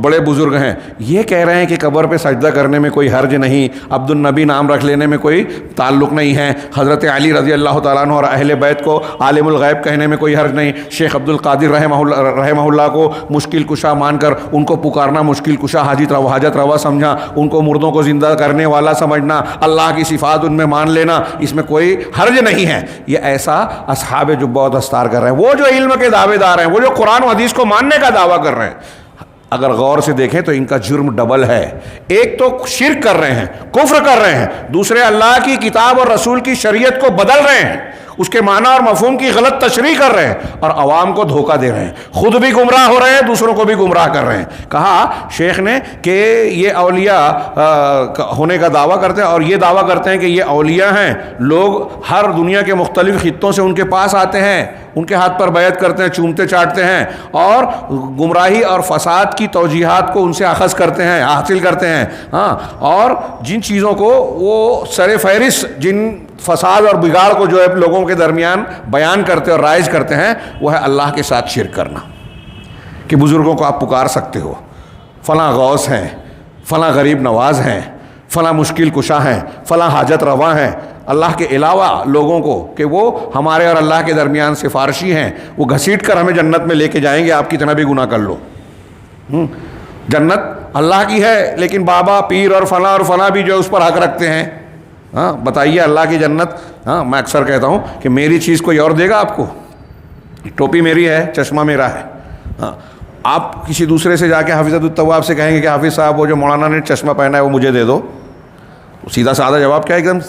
بڑے بزرگ ہیں، یہ کہہ رہے ہیں کہ قبر پہ سجدہ کرنے میں کوئی حرج نہیں، عبد النبی نام رکھ لینے میں کوئی تعلق نہیں ہے، حضرت علی رضی اللہ تعالیٰ عنہ اور اہل بیت کو عالم الغیب کہنے میں کوئی حرج نہیں، شیخ عبد القادر رحمہ اللہ کو مشکل کشا مان کر ان کو پکارنا مشکل کشا حاجت روا سمجھا، ان کو مردوں کو زندہ کرنے والا سمجھنا، اللہ کی صفات ان میں مان لینا، اس میں کوئی حرج نہیں ہے۔ یہ ایسا اصحاب جبہ و دستار کر رہے ہیں۔ وہ جو علم کے دعوے دار ہیں، وہ جو قرآن و حدیث کو ماننے کا دعویٰ کر رہے ہیں، اگر غور سے دیکھیں تو ان کا جرم ڈبل ہے۔ ایک تو شرک کر رہے ہیں، کفر کر رہے ہیں، دوسرے اللہ کی کتاب اور رسول کی شریعت کو بدل رہے ہیں، اس کے معنی اور مفہوم کی غلط تشریح کر رہے ہیں اور عوام کو دھوکہ دے رہے ہیں، خود بھی گمراہ ہو رہے ہیں، دوسروں کو بھی گمراہ کر رہے ہیں۔ کہا شیخ نے کہ یہ اولیاء ہونے کا دعویٰ کرتے ہیں اور یہ دعویٰ کرتے ہیں کہ یہ اولیاء ہیں، لوگ ہر دنیا کے مختلف خطوں سے ان کے پاس آتے ہیں، ان کے ہاتھ پر بیعت کرتے ہیں، چومتے چاٹتے ہیں اور گمراہی اور فساد کی توجیہات کو ان سے اخذ کرتے ہیں، حاصل کرتے ہیں۔ ہاں، اور جن چیزوں کو وہ سر فہرست جن فساد اور بگاڑ کو جو ہے لوگوں کے درمیان بیان کرتے اور رائج کرتے ہیں، وہ ہے اللہ کے ساتھ شرک کرنا، کہ بزرگوں کو آپ پکار سکتے ہو، فلاں غوث ہیں، فلاں غریب نواز ہیں، فلاں مشکل کشا ہیں، فلاں حاجت روا ہیں، اللہ کے علاوہ لوگوں کو کہ وہ ہمارے اور اللہ کے درمیان سفارشی ہیں، وہ گھسیٹ کر ہمیں جنت میں لے کے جائیں گے، آپ کتنا بھی گناہ کر لو۔ جنت اللہ کی ہے، لیکن بابا پیر اور فلاں بھی جو اس پر حق رکھتے ہیں۔ ہاں بتائیے اللہ کی جنت، ہاں میں اکثر کہتا ہوں کہ میری چیز کوئی اور دے گا آپ کو؟ ٹوپی میری ہے، چشمہ میرا ہے، ہاں آپ کسی دوسرے سے جا کے حافظ التواب سے کہیں گے کہ حافظ صاحب وہ جو مولانا نے چشمہ پہنا ہے وہ مجھے دے دو، سیدھا سادہ جواب کیا ہے؟ ایک دم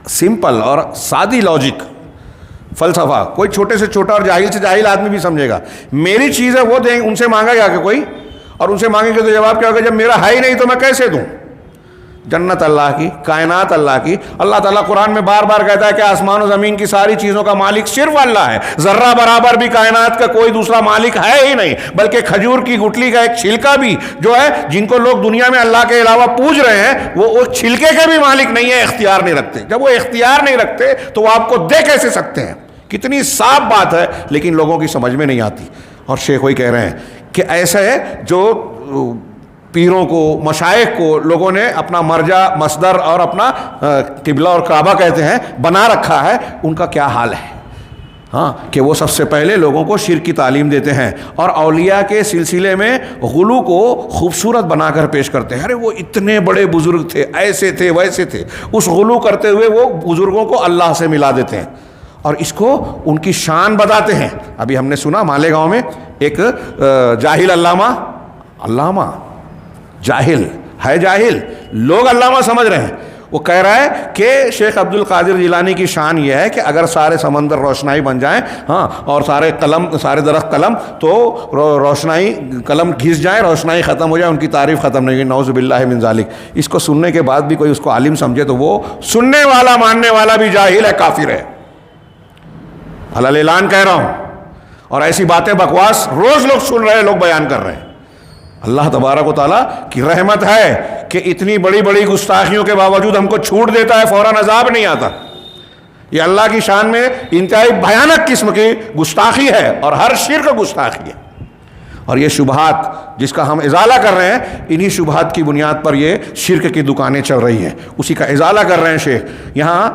سمپل اور سادی لاجک، فلسفہ، کوئی چھوٹے سے چھوٹا اور جاہل سے جاہل آدمی بھی سمجھے گا۔ میری چیز ہے وہ دیں، ان سے مانگا گیا کہ کوئی، اور ان سے مانگیں گے تو جواب کیا ہوگا؟ جب میرا ہے ہی نہیں تو میں کیسے دوں؟ جنت اللہ کی، کائنات اللہ کی۔ اللہ تعالیٰ قرآن میں بار بار کہتا ہے کہ آسمان و زمین کی ساری چیزوں کا مالک صرف اللہ ہے، ذرہ برابر بھی کائنات کا کوئی دوسرا مالک ہے ہی نہیں، بلکہ کھجور کی گٹلی کا ایک چھلکا بھی جو ہے، جن کو لوگ دنیا میں اللہ کے علاوہ پوج رہے ہیں، وہ اس چھلکے کے بھی مالک نہیں ہے، اختیار نہیں رکھتے۔ جب وہ اختیار نہیں رکھتے تو وہ آپ کو دے کیسے سکتے ہیں؟ کتنی صاف بات ہے، لیکن لوگوں کی سمجھ میں نہیں آتی۔ اور شیخ وہی کہہ رہے ہیں کہ ایسے جو پیروں کو، مشائخ کو لوگوں نے اپنا مرجع، مصدر اور اپنا قبلہ اور کعبہ کہتے ہیں بنا رکھا ہے، ان کا کیا حال ہے؟ ہاں کہ وہ سب سے پہلے لوگوں کو شرک کی تعلیم دیتے ہیں اور اولیاء کے سلسلے میں غلو کو خوبصورت بنا کر پیش کرتے ہیں۔ ارے وہ اتنے بڑے بزرگ تھے، ایسے تھے، ویسے تھے، اس غلو کرتے ہوئے وہ بزرگوں کو اللہ سے ملا دیتے ہیں اور اس کو ان کی شان بتاتے ہیں۔ ابھی ہم نے سنا مالیگاؤں میں ایک جاہل علامہ جاہل ہے، جاہل لوگ علامہ سمجھ رہے ہیں، وہ کہہ رہا ہے کہ شیخ عبد القادر جیلانی کی شان یہ ہے کہ اگر سارے سمندر روشنائی بن جائیں، ہاں، اور سارے درخت قلم، تو روشنائی قلم گھس جائیں، روشنائی ختم ہو جائے، ان کی تعریف ختم نہیں ہوگی، نعوذ باللہ من ذالک۔ اس کو سننے کے بعد بھی کوئی اس کو عالم سمجھے تو وہ سننے والا، ماننے والا بھی جاہل ہے، کافر ہے، علل اعلان کہہ رہا ہوں۔ اور ایسی باتیں بکواس روز لوگ سن رہے ہیں، لوگ بیان کر رہے ہیں۔ اللہ تبارک و تعالیٰ کی رحمت ہے کہ اتنی بڑی بڑی گستاخیوں کے باوجود ہم کو چھوٹ دیتا ہے، فوراً عذاب نہیں آتا۔ یہ اللہ کی شان میں انتہائی بھیانک قسم کی گستاخی ہے اور ہر شرک گستاخی ہے۔ اور یہ شبہات جس کا ہم ازالہ کر رہے ہیں، انہی شبہات کی بنیاد پر یہ شرک کی دکانیں چل رہی ہیں، اسی کا ازالہ کر رہے ہیں شیخ۔ یہاں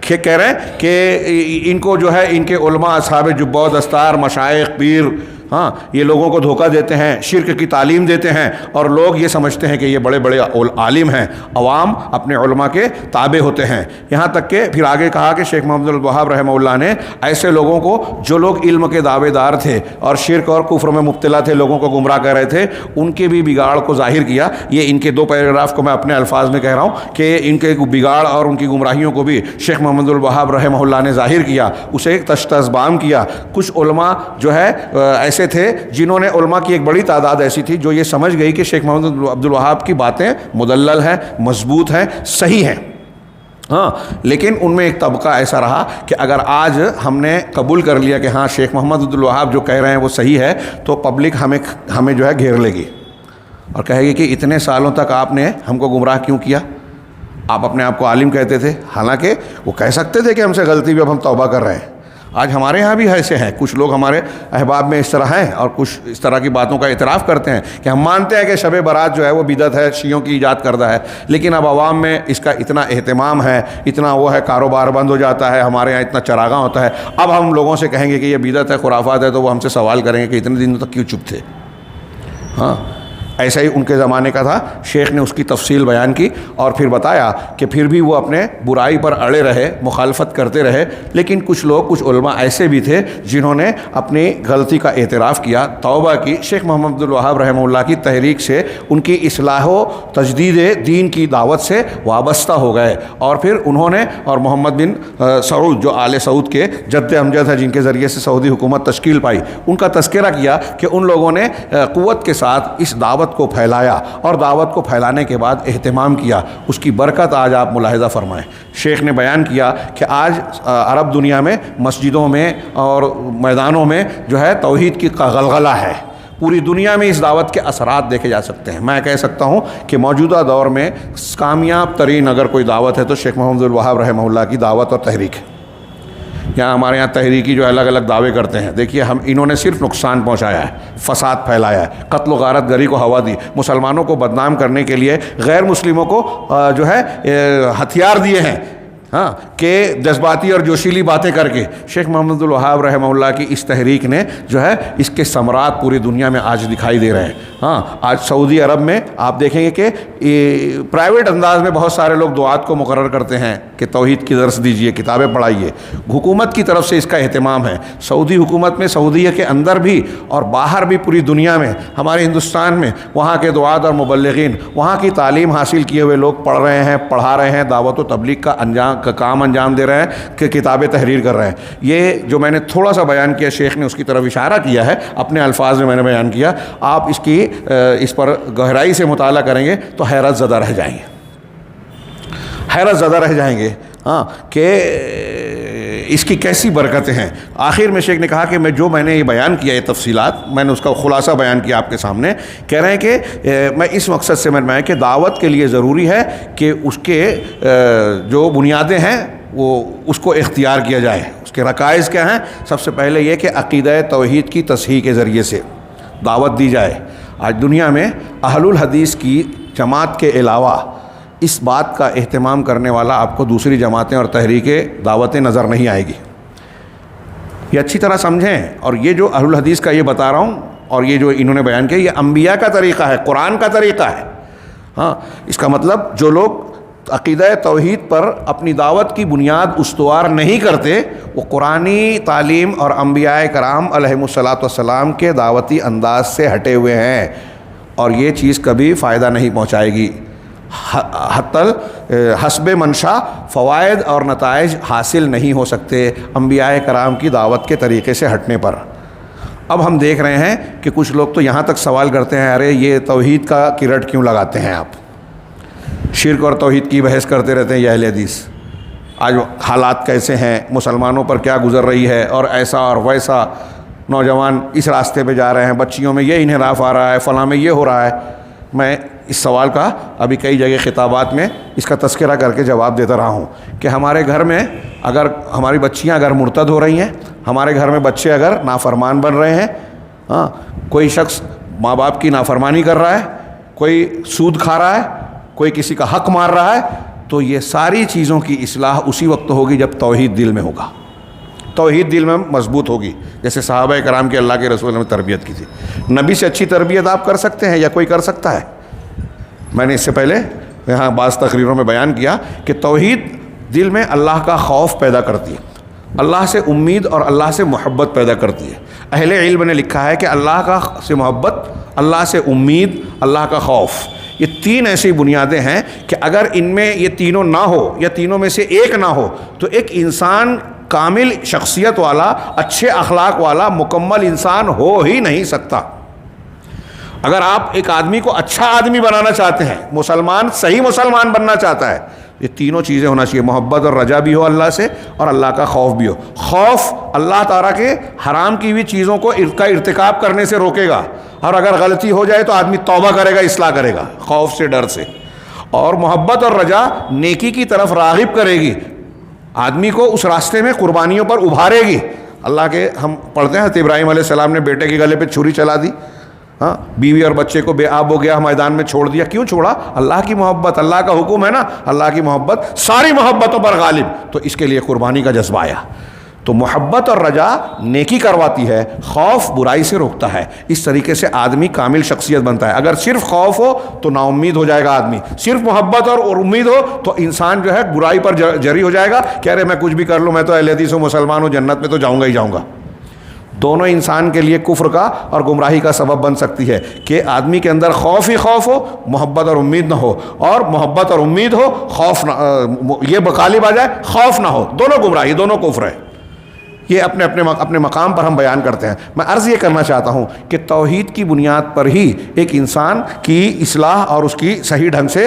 کہہ رہے ہیں کہ ان کو جو ہے ان کے علماء، اصحاب جبہ و دستار، مشائخ، پیر، ہاں یہ لوگوں کو دھوکہ دیتے ہیں، شرک کی تعلیم دیتے ہیں اور لوگ یہ سمجھتے ہیں کہ یہ بڑے بڑے عالم ہیں، عوام اپنے علماء کے تابع ہوتے ہیں۔ یہاں تک کہ پھر آگے کہا کہ شیخ محمد الوہاب رحمہ اللہ نے ایسے لوگوں کو جو لوگ علم کے دعوے دار تھے اور شرک اور کفر میں مبتلا تھے، لوگوں کو گمراہ کر رہے تھے، ان کے بھی بگاڑ کو ظاہر کیا۔ یہ ان کے دو پیراگراف کو میں اپنے الفاظ میں کہہ رہا ہوں کہ ان کے بگاڑ اور ان کی گمراہیوں کو بھی شیخ محمد الوہاب رحمہ اللہ نے ظاہر کیا، اسے ایک تشتزبام کیا۔ کچھ علماء جو ہے ایسے تھے جنہوں نے، علماء کی ایک بڑی تعداد ایسی تھی جو یہ سمجھ گئی کہ شیخ محمد عبد الوہاب کی باتیں مدلل ہیں، مضبوط ہیں، صحیح ہیں، ہاں، لیکن ان میں ایک طبقہ ایسا رہا کہ اگر آج ہم نے قبول کر لیا کہ ہاں شیخ محمد عبد الوہاب جو کہہ رہے ہیں وہ صحیح ہے، تو پبلک ہمیں جو ہے گھیر لے گی اور کہے گی کہ اتنے سالوں تک آپ نے ہم کو گمراہ کیوں کیا؟ آپ اپنے آپ کو عالم کہتے تھے، حالانکہ وہ کہہ سکتے تھے کہ ہم سے غلطی بھی، اب ہم توبہ کر رہے ہیں۔ آج ہمارے ہاں بھی ایسے ہیں، کچھ لوگ ہمارے احباب میں اس طرح ہیں اور کچھ اس طرح کی باتوں کا اعتراف کرتے ہیں کہ ہم مانتے ہیں کہ شب برات جو ہے وہ بدعت ہے، شیعوں کی ایجاد کردہ ہے، لیکن اب عوام میں اس کا اتنا اہتمام ہے، اتنا وہ ہے، کاروبار بند ہو جاتا ہے، ہمارے ہاں اتنا چراغاں ہوتا ہے، اب ہم لوگوں سے کہیں گے کہ یہ بدعت ہے، خرافات ہے، تو وہ ہم سے سوال کریں گے کہ اتنے دنوں تک کیوں چپ تھے؟ ہاں، ایسا ہی ان کے زمانے کا تھا۔ شیخ نے اس کی تفصیل بیان کی اور پھر بتایا کہ پھر بھی وہ اپنے برائی پر اڑے رہے، مخالفت کرتے رہے، لیکن کچھ لوگ، کچھ علماء ایسے بھی تھے جنہوں نے اپنی غلطی کا اعتراف کیا، توبہ کی، شیخ محمد عبد الوہاب رحمہ اللہ کی تحریک سے، ان کی اصلاح و تجدید دین کی دعوت سے وابستہ ہو گئے، اور پھر انہوں نے، اور محمد بن سعود جو آل سعود کے جد امجد ہے، جن کے ذریعے سے سعودی حکومت تشکیل پائی، ان کا تذکرہ کیا کہ ان لوگوں نے قوت کے ساتھ اس دعوت کو پھیلایا، اور دعوت کو پھیلانے کے بعد اہتمام کیا، اس کی برکت آج آپ ملاحظہ فرمائیں۔ شیخ نے بیان کیا کہ آج عرب دنیا میں مسجدوں میں اور میدانوں میں جو ہے توحید کی غلغلہ ہے، پوری دنیا میں اس دعوت کے اثرات دیکھے جا سکتے ہیں۔ میں کہہ سکتا ہوں کہ موجودہ دور میں کامیاب ترین اگر کوئی دعوت ہے تو شیخ محمد الوہاب رحمہ اللہ کی دعوت اور تحریک ہے۔ یہاں ہمارے یہاں تحریکی جو الگ الگ دعوے کرتے ہیں، دیکھیے انہوں نے صرف نقصان پہنچایا ہے، فساد پھیلایا ہے، قتل و غارت گری کو ہوا دی، مسلمانوں کو بدنام کرنے کے لیے غیر مسلموں کو جو ہے ہتھیار دیے ہیں، ہاں، کہ جذباتی اور جوشیلی باتیں کر کے۔ شیخ محمد الوہاب رحمہ اللہ کی اس تحریک نے جو ہے اس کے ثمرات پوری دنیا میں آج دکھائی دے رہے ہیں۔ ہاں، آج سعودی عرب میں آپ دیکھیں گے کہ پرائیویٹ انداز میں بہت سارے لوگ دعات کو مقرر کرتے ہیں کہ توحید کی درس دیجئے، کتابیں پڑھائیے، حکومت کی طرف سے اس کا اہتمام ہے۔ سعودی حکومت میں، سعودیہ کے اندر بھی اور باہر بھی پوری دنیا میں، ہمارے ہندوستان میں وہاں کے دعات اور مبلغین، وہاں کی تعلیم حاصل کیے ہوئے لوگ پڑھ رہے ہیں، پڑھا رہے ہیں، دعوت و تبلیغ کا کام انجام دے رہے ہیں، کہ کتابیں تحریر کر رہے ہیں۔ یہ جو میں نے تھوڑا سا بیان کیا، شیخ نے اس کی طرف اشارہ کیا ہے، اپنے الفاظ میں میں نے بیان کیا، آپ اس پر گہرائی سے مطالعہ کریں گے تو حیرت زدہ رہ جائیں گے، حیرت زدہ رہ جائیں گے، ہاں، کہ اس کی کیسی برکتیں ہیں۔ آخر میں شیخ نے کہا کہ میں نے یہ بیان کیا، یہ تفصیلات میں نے اس کا خلاصہ بیان کیا آپ کے سامنے، کہہ رہے ہیں کہ میں اس مقصد سے میں کہ دعوت کے لیے ضروری ہے کہ اس کے جو بنیادیں ہیں وہ اس کو اختیار کیا جائے۔ اس کے رکائز کیا ہیں؟ سب سے پہلے یہ کہ عقیدہ توحید کی تصحیح کے ذریعے سے دعوت دی جائے۔ آج دنیا میں اہل الحدیث کی جماعت کے علاوہ اس بات کا اہتمام کرنے والا آپ کو دوسری جماعتیں اور تحریکیں، دعوتیں نظر نہیں آئے گی۔ یہ اچھی طرح سمجھیں، اور یہ جو اہل الحدیث کا یہ بتا رہا ہوں اور یہ جو انہوں نے بیان کیا، یہ انبیاء کا طریقہ ہے، قرآن کا طریقہ ہے۔ ہاں، اس کا مطلب جو لوگ عقیدہ توحید پر اپنی دعوت کی بنیاد استوار نہیں کرتے، وہ قرآنی تعلیم اور انبیاء کرام علیہم الصلاۃ والسلام کے دعوتی انداز سے ہٹے ہوئے ہیں، اور یہ چیز کبھی فائدہ نہیں پہنچائے گی۔ حتی حسب منشا فوائد اور نتائج حاصل نہیں ہو سکتے انبیاء کرام کی دعوت کے طریقے سے ہٹنے پر۔ اب ہم دیکھ رہے ہیں کہ کچھ لوگ تو یہاں تک سوال کرتے ہیں، ارے یہ توحید کا کرٹ کیوں لگاتے ہیں آپ؟ شرک اور توحید کی بحث کرتے رہتے ہیں یہ اہل حدیث۔ آج حالات کیسے ہیں، مسلمانوں پر کیا گزر رہی ہے، اور ایسا اور ویسا، نوجوان اس راستے پہ جا رہے ہیں، بچیوں میں یہ انحراف آ رہا ہے، فلاں میں یہ ہو رہا ہے۔ میں اس سوال کا ابھی کئی جگہ خطابات میں اس کا تذکرہ کر کے جواب دیتا رہا ہوں کہ ہمارے گھر میں اگر ہماری بچیاں اگر مرتد ہو رہی ہیں، ہمارے گھر میں بچے اگر نافرمان بن رہے ہیں، ہاں، کوئی شخص ماں باپ کی نافرمانی کر رہا ہے، کوئی سود کھا رہا ہے، کوئی کسی کا حق مار رہا ہے، تو یہ ساری چیزوں کی اصلاح اسی وقت ہوگی جب توحید دل میں ہوگا، توحید دل میں مضبوط ہوگی، جیسے صحابہ کرام کے اللہ کے رسول نے تربیت کی تھی۔ نبی سے اچھی تربیت آپ کر سکتے ہیں یا کوئی کر سکتا ہے؟ میں نے اس سے پہلے یہاں بعض تقریروں میں بیان کیا کہ توحید دل میں اللہ کا خوف پیدا کرتی ہے، اللہ سے امید اور اللہ سے محبت پیدا کرتی ہے۔ اہل علم نے لکھا ہے کہ اللہ کا سے محبت، اللہ سے امید، اللہ کا خوف، یہ تین ایسی بنیادیں ہیں کہ اگر ان میں یہ تینوں نہ ہو یا تینوں میں سے ایک نہ ہو تو ایک انسان کامل شخصیت والا، اچھے اخلاق والا، مکمل انسان ہو ہی نہیں سکتا۔ اگر آپ ایک آدمی کو اچھا آدمی بنانا چاہتے ہیں، مسلمان صحیح مسلمان بننا چاہتا ہے، یہ تینوں چیزیں ہونا چاہیے، محبت اور رجا بھی ہو اللہ سے، اور اللہ کا خوف بھی ہو۔ خوف اللہ تعالیٰ کے حرام کی ہوئی چیزوں کو کا ارتکاب کرنے سے روکے گا، اور اگر غلطی ہو جائے تو آدمی توبہ کرے گا، اصلاح کرے گا خوف سے، ڈر سے۔ اور محبت اور رجا نیکی کی طرف راغب کرے گی، آدمی کو اس راستے میں قربانیوں پر ابھارے گی. اللہ کے ہم پڑھتے ہیں حضرت ابراہیم علیہ السلام نے بیٹے کے گلے پہ چھری چلا دی, ہاں, بیوی اور بچے کو بے آب ہو گیا, میدان میں چھوڑ دیا. کیوں چھوڑا؟ اللہ کی محبت, اللہ کا حکم ہے نا, اللہ کی محبت ساری محبتوں پر غالب, تو اس کے لیے قربانی کا جذبہ آیا. تو محبت اور رجا نیکی کرواتی ہے, خوف برائی سے روکتا ہے. اس طریقے سے آدمی کامل شخصیت بنتا ہے. اگر صرف خوف ہو تو نا امید ہو جائے گا آدمی, صرف محبت اور امید ہو تو انسان جو ہے برائی پر جری ہو جائے گا, کہہ رہے میں کچھ بھی کر لوں, میں تو اہل حدیث ہوں, مسلمان ہوں, جنت میں تو جاؤں گا ہی جاؤں گا. دونوں انسان کے لیے کفر کا اور گمراہی کا سبب بن سکتی ہے کہ آدمی کے اندر خوف ہی خوف ہو, محبت اور امید نہ ہو, اور محبت اور امید ہو, خوف نہ, یہ غالب آ جائے, خوف نہ ہو. دونوں گمراہی, دونوں کفر ہے. یہ اپنے مقام پر ہم بیان کرتے ہیں. میں عرض یہ کرنا چاہتا ہوں کہ توحید کی بنیاد پر ہی ایک انسان کی اصلاح اور اس کی صحیح ڈھنگ سے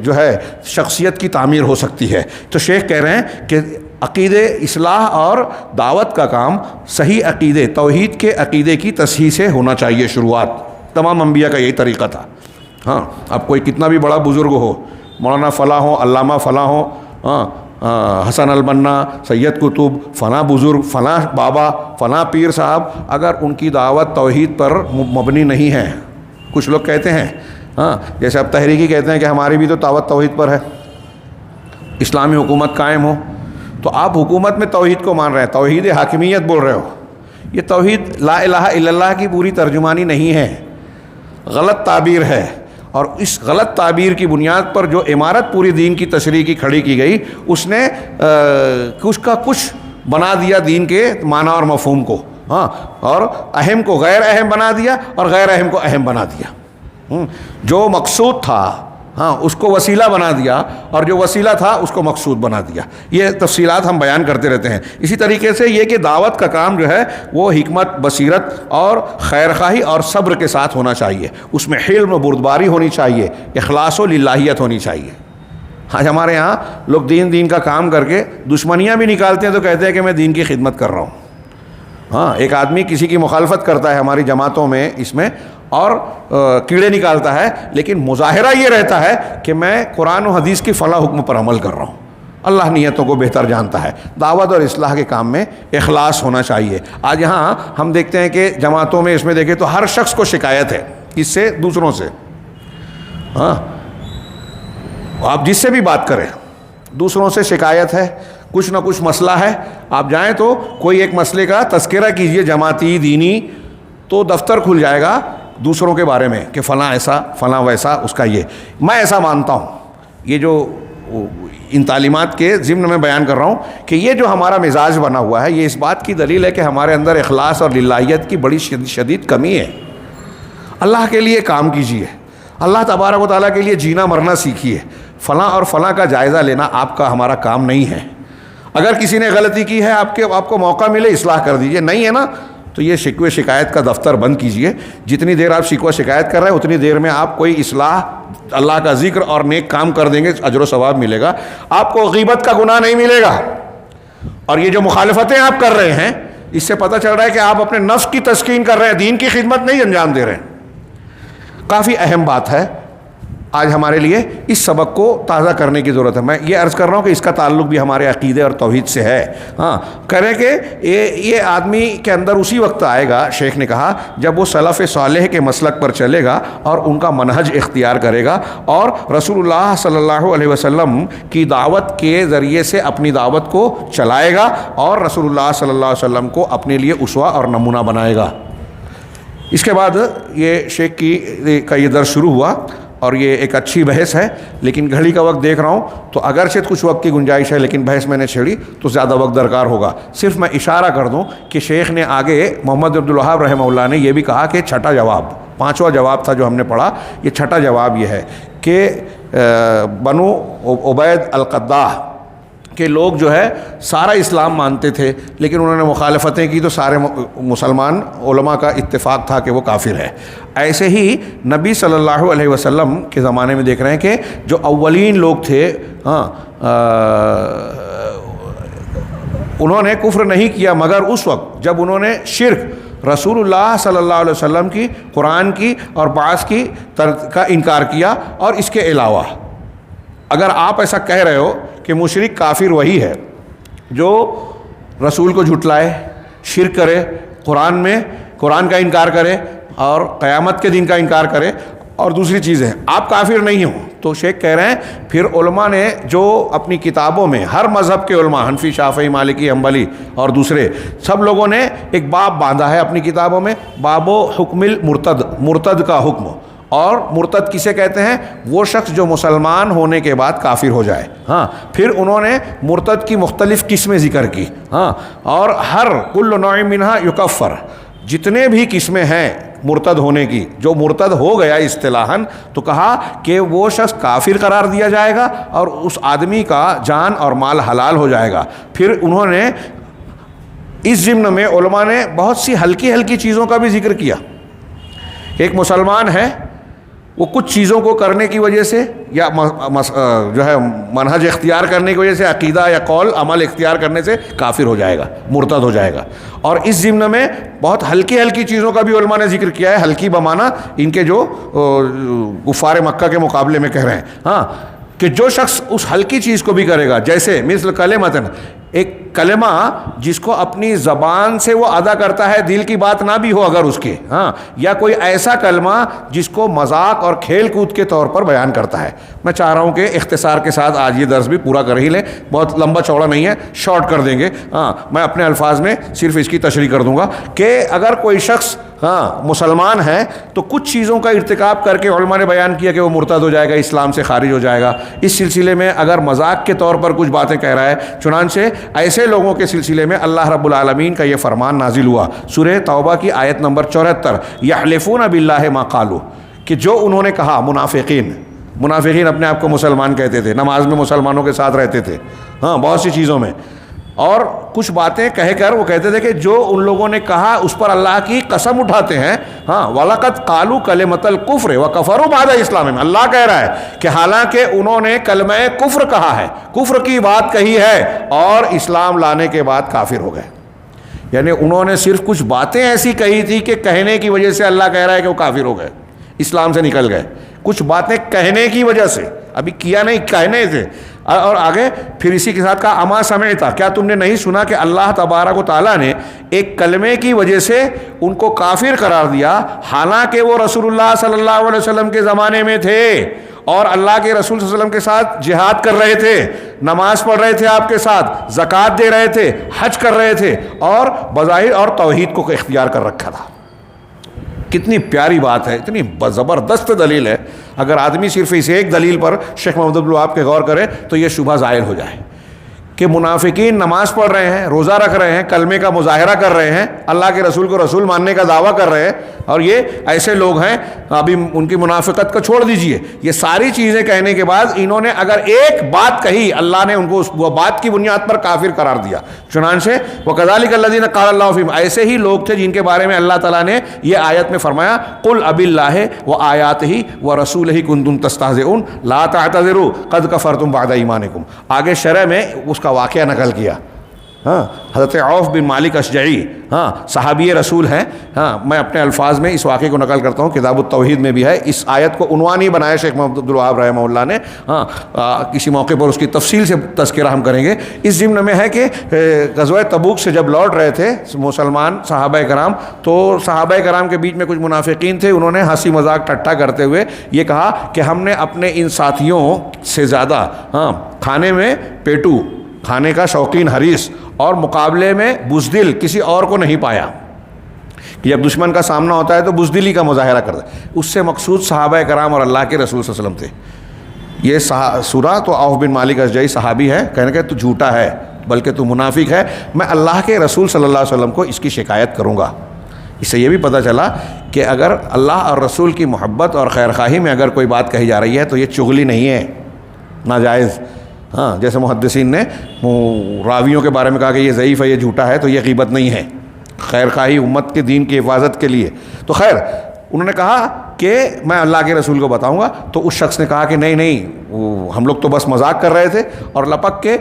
جو ہے شخصیت کی تعمیر ہو سکتی ہے. تو شیخ کہہ رہے ہیں کہ عقیدے اصلاح اور دعوت کا کام صحیح عقیدے, توحید کے عقیدے کی تصحیح سے ہونا چاہیے. شروعات تمام انبیاء کا یہی طریقہ تھا. ہاں, اب کوئی کتنا بھی بڑا بزرگ ہو, مولانا فلاں ہو, علامہ فلاں ہو, ہاں, حسن البنا, سید قطب, فلاں بزرگ, فلاں بابا, فلاں پیر صاحب, اگر ان کی دعوت توحید پر مبنی نہیں ہے, کچھ لوگ کہتے ہیں, ہاں, جیسے اب تحریکی کہتے ہیں کہ ہماری بھی تو دعوت توحید پر ہے, اسلامی حکومت قائم ہو, تو آپ حکومت میں توحید کو مان رہے ہیں, توحید حاکمیت بول رہے ہو. یہ توحید لا الہ الا اللہ کی پوری ترجمانی نہیں ہے, غلط تعبیر ہے. اور اس غلط تعبیر کی بنیاد پر جو عمارت پوری دین کی تشریح کی کھڑی کی گئی, اس نے کچھ کا کچھ بنا دیا دین کے معنی اور مفہوم کو, ہاں, اور اہم کو غیر اہم بنا دیا اور غیر اہم کو اہم بنا دیا. جو مقصود تھا, ہاں, اس کو وسیلہ بنا دیا, اور جو وسیلہ تھا اس کو مقصود بنا دیا. یہ تفصیلات ہم بیان کرتے رہتے ہیں. اسی طریقے سے یہ کہ دعوت کا کام جو ہے وہ حکمت, بصیرت اور خیرخواہی اور صبر کے ساتھ ہونا چاہیے. اس میں حلم و بردباری ہونی چاہیے, اخلاص و للہیت ہونی چاہیے. آج ہمارے ہاں لوگ دین کا کام کر کے دشمنیاں بھی نکالتے ہیں تو کہتے ہیں کہ میں دین کی خدمت کر رہا ہوں. ہاں, ایک آدمی کسی کی مخالفت کرتا ہے ہماری جماعتوں میں, اس میں, اور کیڑے نکالتا ہے, لیکن مظاہرہ یہ رہتا ہے کہ میں قرآن و حدیث کی فلاں حکم پر عمل کر رہا ہوں. اللہ نیتوں کو بہتر جانتا ہے. دعوت اور اصلاح کے کام میں اخلاص ہونا چاہیے. آج یہاں ہم دیکھتے ہیں کہ جماعتوں میں اس میں دیکھیں تو ہر شخص کو شکایت ہے اس سے, دوسروں سے. ہاں, آپ جس سے بھی بات کریں دوسروں سے شکایت ہے, کچھ نہ کچھ مسئلہ ہے. آپ جائیں تو کوئی ایک مسئلے کا تذکرہ کیجئے جماعتی, دینی, تو دفتر کھل جائے گا دوسروں کے بارے میں کہ فلاں ایسا, فلاں ویسا, اس کا یہ. میں ایسا مانتا ہوں, یہ جو ان تعلیمات کے ضمن میں بیان کر رہا ہوں کہ یہ جو ہمارا مزاج بنا ہوا ہے, یہ اس بات کی دلیل ہے کہ ہمارے اندر اخلاص اور للہیت کی بڑی شدید کمی ہے. اللہ کے لیے کام کیجیے, اللہ تبارک و تعالیٰ کے لیے جینا مرنا سیکھیے. فلاں اور فلاں کا جائزہ لینا آپ کا, ہمارا کام نہیں ہے. اگر کسی نے غلطی کی ہے, آپ کو موقع ملے اصلاح کر دیجئے. نہیں ہے نا, تو یہ شکوے شکایت کا دفتر بند کیجئے. جتنی دیر آپ شکوہ شکایت کر رہے ہیں اتنی دیر میں آپ کوئی اصلاح, اللہ کا ذکر اور نیک کام کر دیں گے, اجر و ثواب ملے گا. آپ کو غیبت کا گناہ نہیں ملے گا. اور یہ جو مخالفتیں آپ کر رہے ہیں, اس سے پتہ چل رہا ہے کہ آپ اپنے نفس کی تسکین کر رہے ہیں, دین کی خدمت نہیں انجام دے رہے ہیں. کافی اہم بات ہے, آج ہمارے لیے اس سبق کو تازہ کرنے کی ضرورت ہے. میں یہ عرض کر رہا ہوں کہ اس کا تعلق بھی ہمارے عقیدے اور توحید سے ہے. ہاں, کریں کہ یہ آدمی کے اندر اسی وقت آئے گا, شیخ نے کہا, جب وہ سلف صالح کے مسلک پر چلے گا اور ان کا منہج اختیار کرے گا, اور رسول اللہ صلی اللہ علیہ وسلم کی دعوت کے ذریعے سے اپنی دعوت کو چلائے گا, اور رسول اللہ صلی اللہ علیہ وسلم کو اپنے لیے اسوہ اور نمونہ بنائے گا. اس کے بعد یہ شیخ کا یہ درس شروع ہوا, اور یہ ایک اچھی بحث ہے, لیکن گھڑی کا وقت دیکھ رہا ہوں تو اگرچہ کچھ وقت کی گنجائش ہے, لیکن بحث میں نے چھیڑی تو زیادہ وقت درکار ہوگا. صرف میں اشارہ کر دوں کہ شیخ نے آگے, محمد عبد الوہاب رحمہ اللہ نے یہ بھی کہا کہ چھٹا جواب, پانچواں جواب تھا جو ہم نے پڑھا, یہ چھٹا جواب یہ ہے کہ بنو عبید القداح کہ لوگ جو ہے سارا اسلام مانتے تھے, لیکن انہوں نے مخالفتیں کی تو سارے مسلمان علماء کا اتفاق تھا کہ وہ کافر ہے. ایسے ہی نبی صلی اللہ علیہ وسلم کے زمانے میں دیکھ رہے ہیں کہ جو اولین لوگ تھے, ہاں, انہوں نے کفر نہیں کیا مگر اس وقت جب انہوں نے شرک, رسول اللہ صلی اللہ علیہ وسلم کی, قرآن کی اور بعث کی کا انکار کیا. اور اس کے علاوہ اگر آپ ایسا کہہ رہے ہو کہ مشرک کافر وہی ہے جو رسول کو جھٹلائے، شرک کرے، قرآن کا انکار کرے اور قیامت کے دن کا انکار کرے اور دوسری چیزیں. آپ کافر نہیں ہوں. تو شیخ کہہ رہے ہیں پھر علماء نے جو اپنی کتابوں میں ہر مذہب کے علماء، حنفی، شافعی، مالکی، حنبلی اور دوسرے سب لوگوں نے ایک باب باندھا ہے اپنی کتابوں میں، باب و حکم المرتد، مرتد کا حکم. اور مرتد کسے کہتے ہیں؟ وہ شخص جو مسلمان ہونے کے بعد کافر ہو جائے. ہاں پھر انہوں نے مرتد کی مختلف قسمیں ذکر کی. ہاں اور ہر کل نوع منہا یکفر، جتنے بھی قسمیں ہیں مرتد ہونے کی، جو مرتد ہو گیا اصطلاحاً تو کہا کہ وہ شخص کافر قرار دیا جائے گا اور اس آدمی کا جان اور مال حلال ہو جائے گا. پھر انہوں نے اس ضمن میں علماء نے بہت سی ہلکی ہلکی چیزوں کا بھی ذکر کیا. ایک مسلمان ہے، وہ کچھ چیزوں کو کرنے کی وجہ سے یا جو ہے منہج اختیار کرنے کی وجہ سے، عقیدہ یا قول عمل اختیار کرنے سے کافر ہو جائے گا، مرتد ہو جائے گا. اور اس ضمن میں بہت ہلکی ہلکی چیزوں کا بھی علماء نے ذکر کیا ہے، ہلکی بمانا ان کے جو کفار مکہ کے مقابلے میں کہہ رہے ہیں. ہاں کہ جو شخص اس ہلکی چیز کو بھی کرے گا، جیسے مثل کلمۃ، ایک کلمہ جس کو اپنی زبان سے وہ ادا کرتا ہے، دل کی بات نہ بھی ہو اگر اس کے، ہاں یا کوئی ایسا کلمہ جس کو مذاق اور کھیل کود کے طور پر بیان کرتا ہے. میں چاہ رہا ہوں کہ اختصار کے ساتھ آج یہ درس بھی پورا کر ہی لیں، بہت لمبا چوڑا نہیں ہے، شارٹ کر دیں گے. ہاں میں اپنے الفاظ میں صرف اس کی تشریح کر دوں گا کہ اگر کوئی شخص مسلمان ہے تو کچھ چیزوں کا ارتکاب کر کے علماء نے بیان کیا کہ وہ مرتد ہو جائے گا، اسلام سے خارج ہو جائے گا. اس سلسلے میں اگر مذاق کے طور پر کچھ باتیں کہہ رہا ہے، چنانچہ ایسے لوگوں کے سلسلے میں اللہ رب العالمین کا یہ فرمان نازل ہوا سورہ توبہ کی آیت نمبر 74، یحلفون باللہ ما قالوا، کہ جو انہوں نے کہا، منافقین اپنے آپ کو مسلمان کہتے تھے، نماز میں مسلمانوں کے ساتھ رہتے تھے، ہاں بہت سی چیزوں میں، اور کچھ باتیں کہہ کر وہ کہتے تھے کہ جو ان لوگوں نے کہا اس پر اللہ کی قسم اٹھاتے ہیں. ہاں وَلَقَدْ قَالُوا كَلِمَةَ الْكُفْرِ وَكَفَرُوا بَعْدَ اسلام، اللہ کہہ رہا ہے کہ حالانکہ انہوں نے کلمہ کفر کہا ہے، کفر کی بات کہی ہے اور اسلام لانے کے بعد کافر ہو گئے. یعنی انہوں نے صرف کچھ باتیں ایسی کہی تھی کہ کہنے کی وجہ سے اللہ کہہ رہا ہے کہ وہ کافر ہو گئے، اسلام سے نکل گئے. کچھ باتیں کہنے کی وجہ سے، ابھی کیا نہیں، کہنے سے. اور آگے پھر اسی کے ساتھ کہا اما سمعتا، کیا تم نے نہیں سنا کہ اللہ تبارک و تعالیٰ نے ایک کلمے کی وجہ سے ان کو کافر قرار دیا، حالانکہ وہ رسول اللہ صلی اللہ علیہ وسلم کے زمانے میں تھے اور اللہ کے رسول صلی اللہ علیہ وسلم کے ساتھ جہاد کر رہے تھے، نماز پڑھ رہے تھے آپ کے ساتھ، زکوٰۃ دے رہے تھے، حج کر رہے تھے اور بظاہر اور توحید کو اختیار کر رکھا تھا. کتنی پیاری بات ہے، اتنی زبردست دلیل ہے. اگر آدمی صرف اس ایک دلیل پر شیخ محمد عبدالوہاب کے غور کرے تو یہ شبہ زائل ہو جائے کہ منافقین نماز پڑھ رہے ہیں، روزہ رکھ رہے ہیں، کلمے کا مظاہرہ کر رہے ہیں، اللہ کے رسول کو رسول ماننے کا دعویٰ کر رہے ہیں، اور یہ ایسے لوگ ہیں. ابھی ان کی منافقت کو چھوڑ دیجئے، یہ ساری چیزیں کہنے کے بعد انہوں نے اگر ایک بات کہی، اللہ نے ان کو اس بات کی بنیاد پر کافر قرار دیا. چنانچہ وَكَذَلِكَ الَّذِينَ قَالَ اللَّهُ فِيهِمْ، ایسے ہی لوگ تھے جن کے بارے میں اللہ تعالیٰ نے یہ آیت میں فرمایا قُلْ أَبِاللَّهِ وَآيَاتِهِ وَرَسُولِهِ كُنتُمْ تَسْتَهْزِئُونَ لَا تَعْتَذِرُوا قَدْ كَفَرْتُمْ بَعْدَ إِيمَانِكُمْ. آگے شرح میں اس کا واقعہ نقل کیا. ہاں حضرت عوف بن مالک اشجعی، ہاں صحابی رسول ہیں. ہاں میں اپنے الفاظ میں اس واقعے کو نقل کرتا ہوں، کتاب التوحید میں بھی ہے. اس آیت کو عنوان ہی بنایا شیخ محمد عبدالوہاب رحمہ اللہ نے. ہاں کسی موقع پر اس کی تفصیل سے تذکرہ ہم کریں گے. اس ضمن میں ہے کہ غزوہ تبوک سے جب لوٹ رہے تھے مسلمان صحابہ کرام، تو صحابہ کرام کے بیچ میں کچھ منافقین تھے. انہوں نے ہنسی مذاق ٹھٹھا کرتے ہوئے یہ کہا کہ ہم نے اپنے ان ساتھیوں سے زیادہ کھانے میں پیٹو، کھانے کا شوقین حریص اور مقابلے میں بزدل کسی اور کو نہیں پایا. کہ جب دشمن کا سامنا ہوتا ہے تو بزدلی کا مظاہرہ کرتا ہے. اس سے مقصود صحابہ کرام اور اللہ کے رسول صلی اللہ علیہ وسلم تھے. یہ سورہ تو عوف بن مالک اشجعی صحابی ہے، کہنے کہ تو جھوٹا ہے بلکہ تو منافق ہے، میں اللہ کے رسول صلی اللہ علیہ وسلم کو اس کی شکایت کروں گا. اس سے یہ بھی پتہ چلا کہ اگر اللہ اور رسول کی محبت اور خیرخواہی میں اگر کوئی بات کہی جا رہی ہے تو یہ چغلی نہیں ہے، ناجائز. ہاں جیسے محدثین نے راویوں کے بارے میں کہا کہ یہ ضعیف ہے، یہ جھوٹا ہے، تو یہ غیبت نہیں ہے، خیر خواہی امت کے دین کی حفاظت کے لیے. تو خیر انہوں نے کہا کہ میں اللہ کے رسول کو بتاؤں گا. تو اس شخص نے کہا کہ نہیں ہم لوگ تو بس مذاق کر رہے تھے. اور لپک کے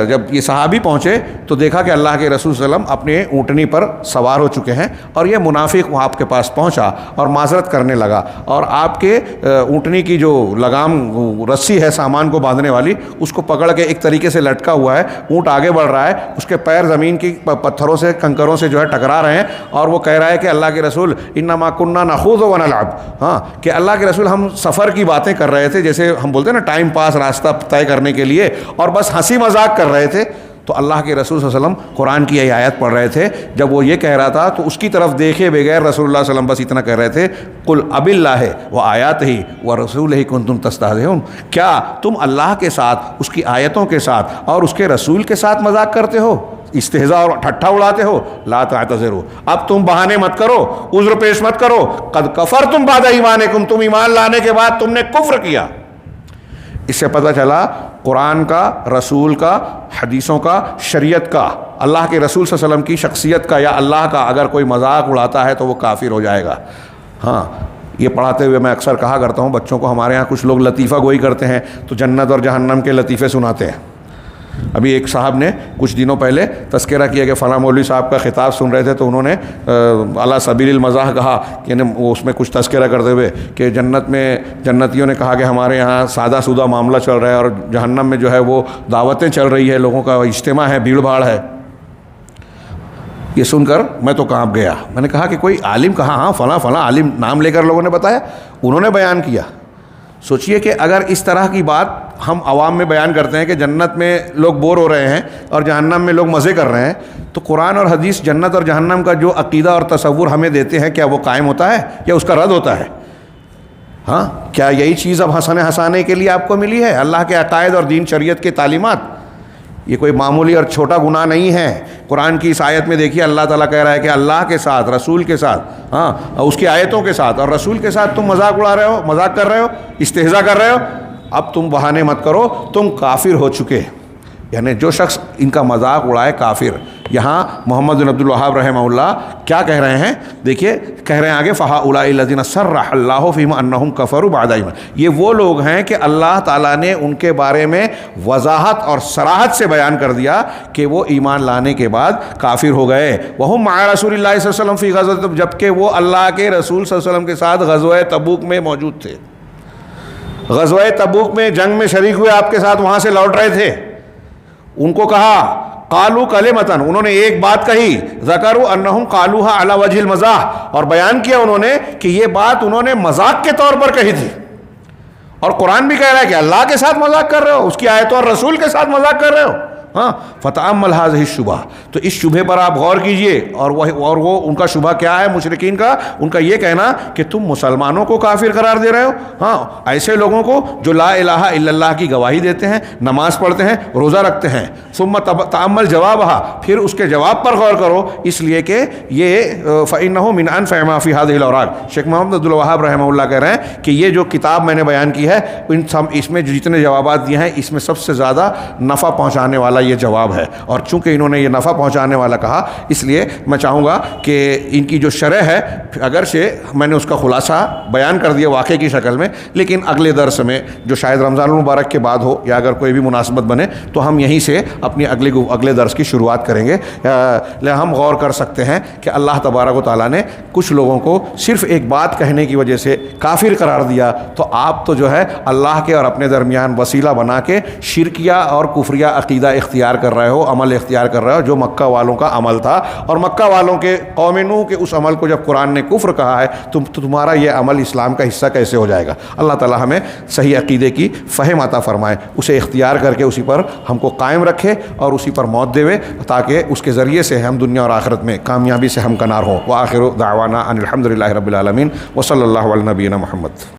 جب یہ صحابی پہنچے تو دیکھا کہ اللہ کے رسول صلی اللہ علیہ وسلم اپنے اونٹنی پر سوار ہو چکے ہیں, اور یہ منافق وہاں آپ کے پاس پہنچا اور معذرت کرنے لگا, اور آپ کے اونٹنی کی جو لگام رسی ہے سامان کو باندھنے والی, اس کو پکڑ کے ایک طریقے سے لٹکا ہوا ہے, اونٹ آگے بڑھ رہا ہے, اس کے پیر زمین کی پتھروں سے کنکروں سے جو ہے ٹکرا رہے ہیں, اور وہ کہہ رہا ہے کہ اللہ کے رسول انما کننا نخوض ونلعب, ہاں کہ اللہ کے رسول ہم سفر کی باتیں کر رہے تھے, جیسے ہم بولتے ہیں نا ٹائم پاس, راستہ طے کرنے کے لیے, اور بس ہنسی مذاق کر رہے تھے. تو اللہ کے رسول صلی اللہ علیہ وسلم قرآن کی یہ آیت پڑھ رہے تھے. جب وہ یہ کہہ رہا تھا تو اس کی طرف دیکھے بغیر رسول اللہ صلی اللہ علیہ وسلم بس اتنا کہہ رہے تھے, قل اب اللہ و آیاتہ و رسولہ کنتم تستہزئون, کیا تم اللہ کے ساتھ, اس کی آیتوں کے ساتھ اور اس کے رسول کے ساتھ مذاق کرتے ہو, استہزاء اور ٹھٹھا اڑاتے ہو؟ لا تعتذروا, اب تم بہانے مت کرو, عذر پیش مت کرو, قد کفرتم بعد ایمانکم, تم ایمان لانے کے بعد تم نے کفر کیا. اس سے پتہ چلا قرآن کا, رسول کا, حدیثوں کا, شریعت کا, اللہ کے رسول صلی اللہ علیہ وسلم کی شخصیت کا یا اللہ کا اگر کوئی مذاق اڑاتا ہے تو وہ کافر ہو جائے گا. ہاں, یہ پڑھاتے ہوئے میں اکثر کہا کرتا ہوں بچوں کو, ہمارے ہاں کچھ لوگ لطیفہ گوئی کرتے ہیں تو جنت اور جہنم کے لطیفے سناتے ہیں. ابھی ایک صاحب نے کچھ دنوں پہلے تذکرہ کیا کہ فلاں مولوی صاحب کا خطاب سن رہے تھے تو انہوں نے علی سبیل المزاح کہا کہ اس میں کچھ تذکرہ کرتے ہوئے کہ جنت میں جنتیوں نے کہا کہ ہمارے یہاں سادہ سودہ معاملہ چل رہا ہے, اور جہنم میں جو ہے وہ دعوتیں چل رہی ہے, لوگوں کا اجتماع ہے, بھیڑ بھاڑ ہے. یہ سن کر میں تو کانپ گیا. میں نے کہا کہ کوئی عالم کہا, ہاں فلاں فلاں عالم نام لے کر لوگوں نے بتایا, انہوں نے بیان کیا. سوچئے کہ اگر اس طرح کی بات ہم عوام میں بیان کرتے ہیں کہ جنت میں لوگ بور ہو رہے ہیں اور جہنم میں لوگ مزے کر رہے ہیں, تو قرآن اور حدیث جنت اور جہنم کا جو عقیدہ اور تصور ہمیں دیتے ہیں کیا وہ قائم ہوتا ہے یا اس کا رد ہوتا ہے؟ ہاں, کیا یہی چیز اب ہنسانے کے لیے آپ کو ملی ہے؟ اللہ کے عقائد اور دین شریعت کے تعلیمات, یہ کوئی معمولی اور چھوٹا گناہ نہیں ہے. قرآن کی اس آیت میں دیکھیے اللہ تعالیٰ کہہ رہا ہے کہ اللہ کے ساتھ, رسول کے ساتھ, ہاں اس کی آیتوں کے ساتھ اور رسول کے ساتھ تم مذاق اڑا رہے ہو, مذاق کر رہے ہو, استہزاء کر رہے ہو, اب تم بہانے مت کرو, تم کافر ہو چکے. یعنی جو شخص ان کا مذاق اڑائے کافر. یہاں محمد بن عبد الوہاب رحمہ اللہ کیا کہہ رہے ہیں, دیکھیے کہہ رہے ہیں آگے, فہؤلاء الذین صرح اللہ فیہم انہم کفروا بعد ایمانہم, یہ وہ لوگ ہیں کہ اللہ تعالیٰ نے ان کے بارے میں وضاحت اور صراحت سے بیان کر دیا کہ وہ ایمان لانے کے بعد کافر ہو گئے. وہم مع رسول اللہ صلی اللہ علیہ وسلم فی غزوۃ, جبکہ وہ اللہ کے رسول صلی اللہ علیہ وسلم کے ساتھ غزوہ تبوک میں موجود تھے. غزوہ تبوک میں جنگ میں شریک ہوئے آپ کے ساتھ, وہاں سے لوٹ رہے تھے. ان کو کہا قالوا کلمتاً, انہوں نے ایک بات کہی, ذکروا انہم قالوها علی وجہ المزاح, اور بیان کیا انہوں نے کہ یہ بات انہوں نے مذاق کے طور پر کہی تھی. اور قرآن بھی کہہ رہا ہے کہ اللہ کے ساتھ مذاق کر رہے ہو, اس کی آیتوں اور رسول کے ساتھ مذاق کر رہے ہو. ہاں, فتأمل هذه الشبہ, تو اس شبہ پر آپ غور کیجئے. اور وہ ان کا شبہ کیا ہے مشرکین کا؟ ان کا یہ کہنا کہ تم مسلمانوں کو کافر قرار دے رہے ہو. ہاں, ایسے لوگوں کو جو لا الہ الا اللہ کی گواہی دیتے ہیں, نماز پڑھتے ہیں, روزہ رکھتے ہیں. ثم تأمل جوابها, پھر اس کے جواب پر غور کرو, اس لیے کہ یہ فإنه من أنفع ما في هذه الأوراق. شیخ محمد عبد الوہاب رحمہ اللہ کہہ رہے ہیں کہ یہ جو کتاب میں نے بیان کی ہے, اس میں جتنے جوابات دیے ہیں اس میں سب سے زیادہ نفع پہنچانے والا یہ جواب ہے. اور چونکہ انہوں نے یہ نفع پہنچانے والا کہا, اس لیے میں چاہوں گا کہ ان کی جو شرح ہے, اگرچہ میں نے اس کا خلاصہ بیان کر دیا واقعے کی شکل میں, لیکن اگلے درس میں جو شاید رمضان المبارک کے بعد ہو یا اگر کوئی بھی مناسبت بنے تو ہم یہیں سے اپنی اگلے درس کی شروعات کریں گے. ہم غور کر سکتے ہیں کہ اللہ تبارک و تعالیٰ نے کچھ لوگوں کو صرف ایک بات کہنے کی وجہ سے کافر قرار دیا, تو آپ تو جو ہے اللہ کے اور اپنے درمیان وسیلہ بنا کے شرکیہ اور کفریہ عقیدہ اختیار کر رہے ہو, عمل اختیار کر رہے ہو, جو مکہ والوں کا عمل تھا. اور مکہ والوں کے قوم نوح کے اس عمل کو جب قرآن نے کفر کہا ہے تو تمہارا یہ عمل اسلام کا حصہ کیسے ہو جائے گا؟ اللہ تعالی ہمیں صحیح عقیدے کی فہم عطا فرمائے, اسے اختیار کر کے اسی پر ہم کو قائم رکھے اور اسی پر موت دے, تاکہ اس کے ذریعے سے ہم دنیا اور آخرت میں کامیابی سے ہمکنار ہوں. وآخر دعوانا ان الحمد للہ رب العالمین وصلی اللہ علی نبینا محمد.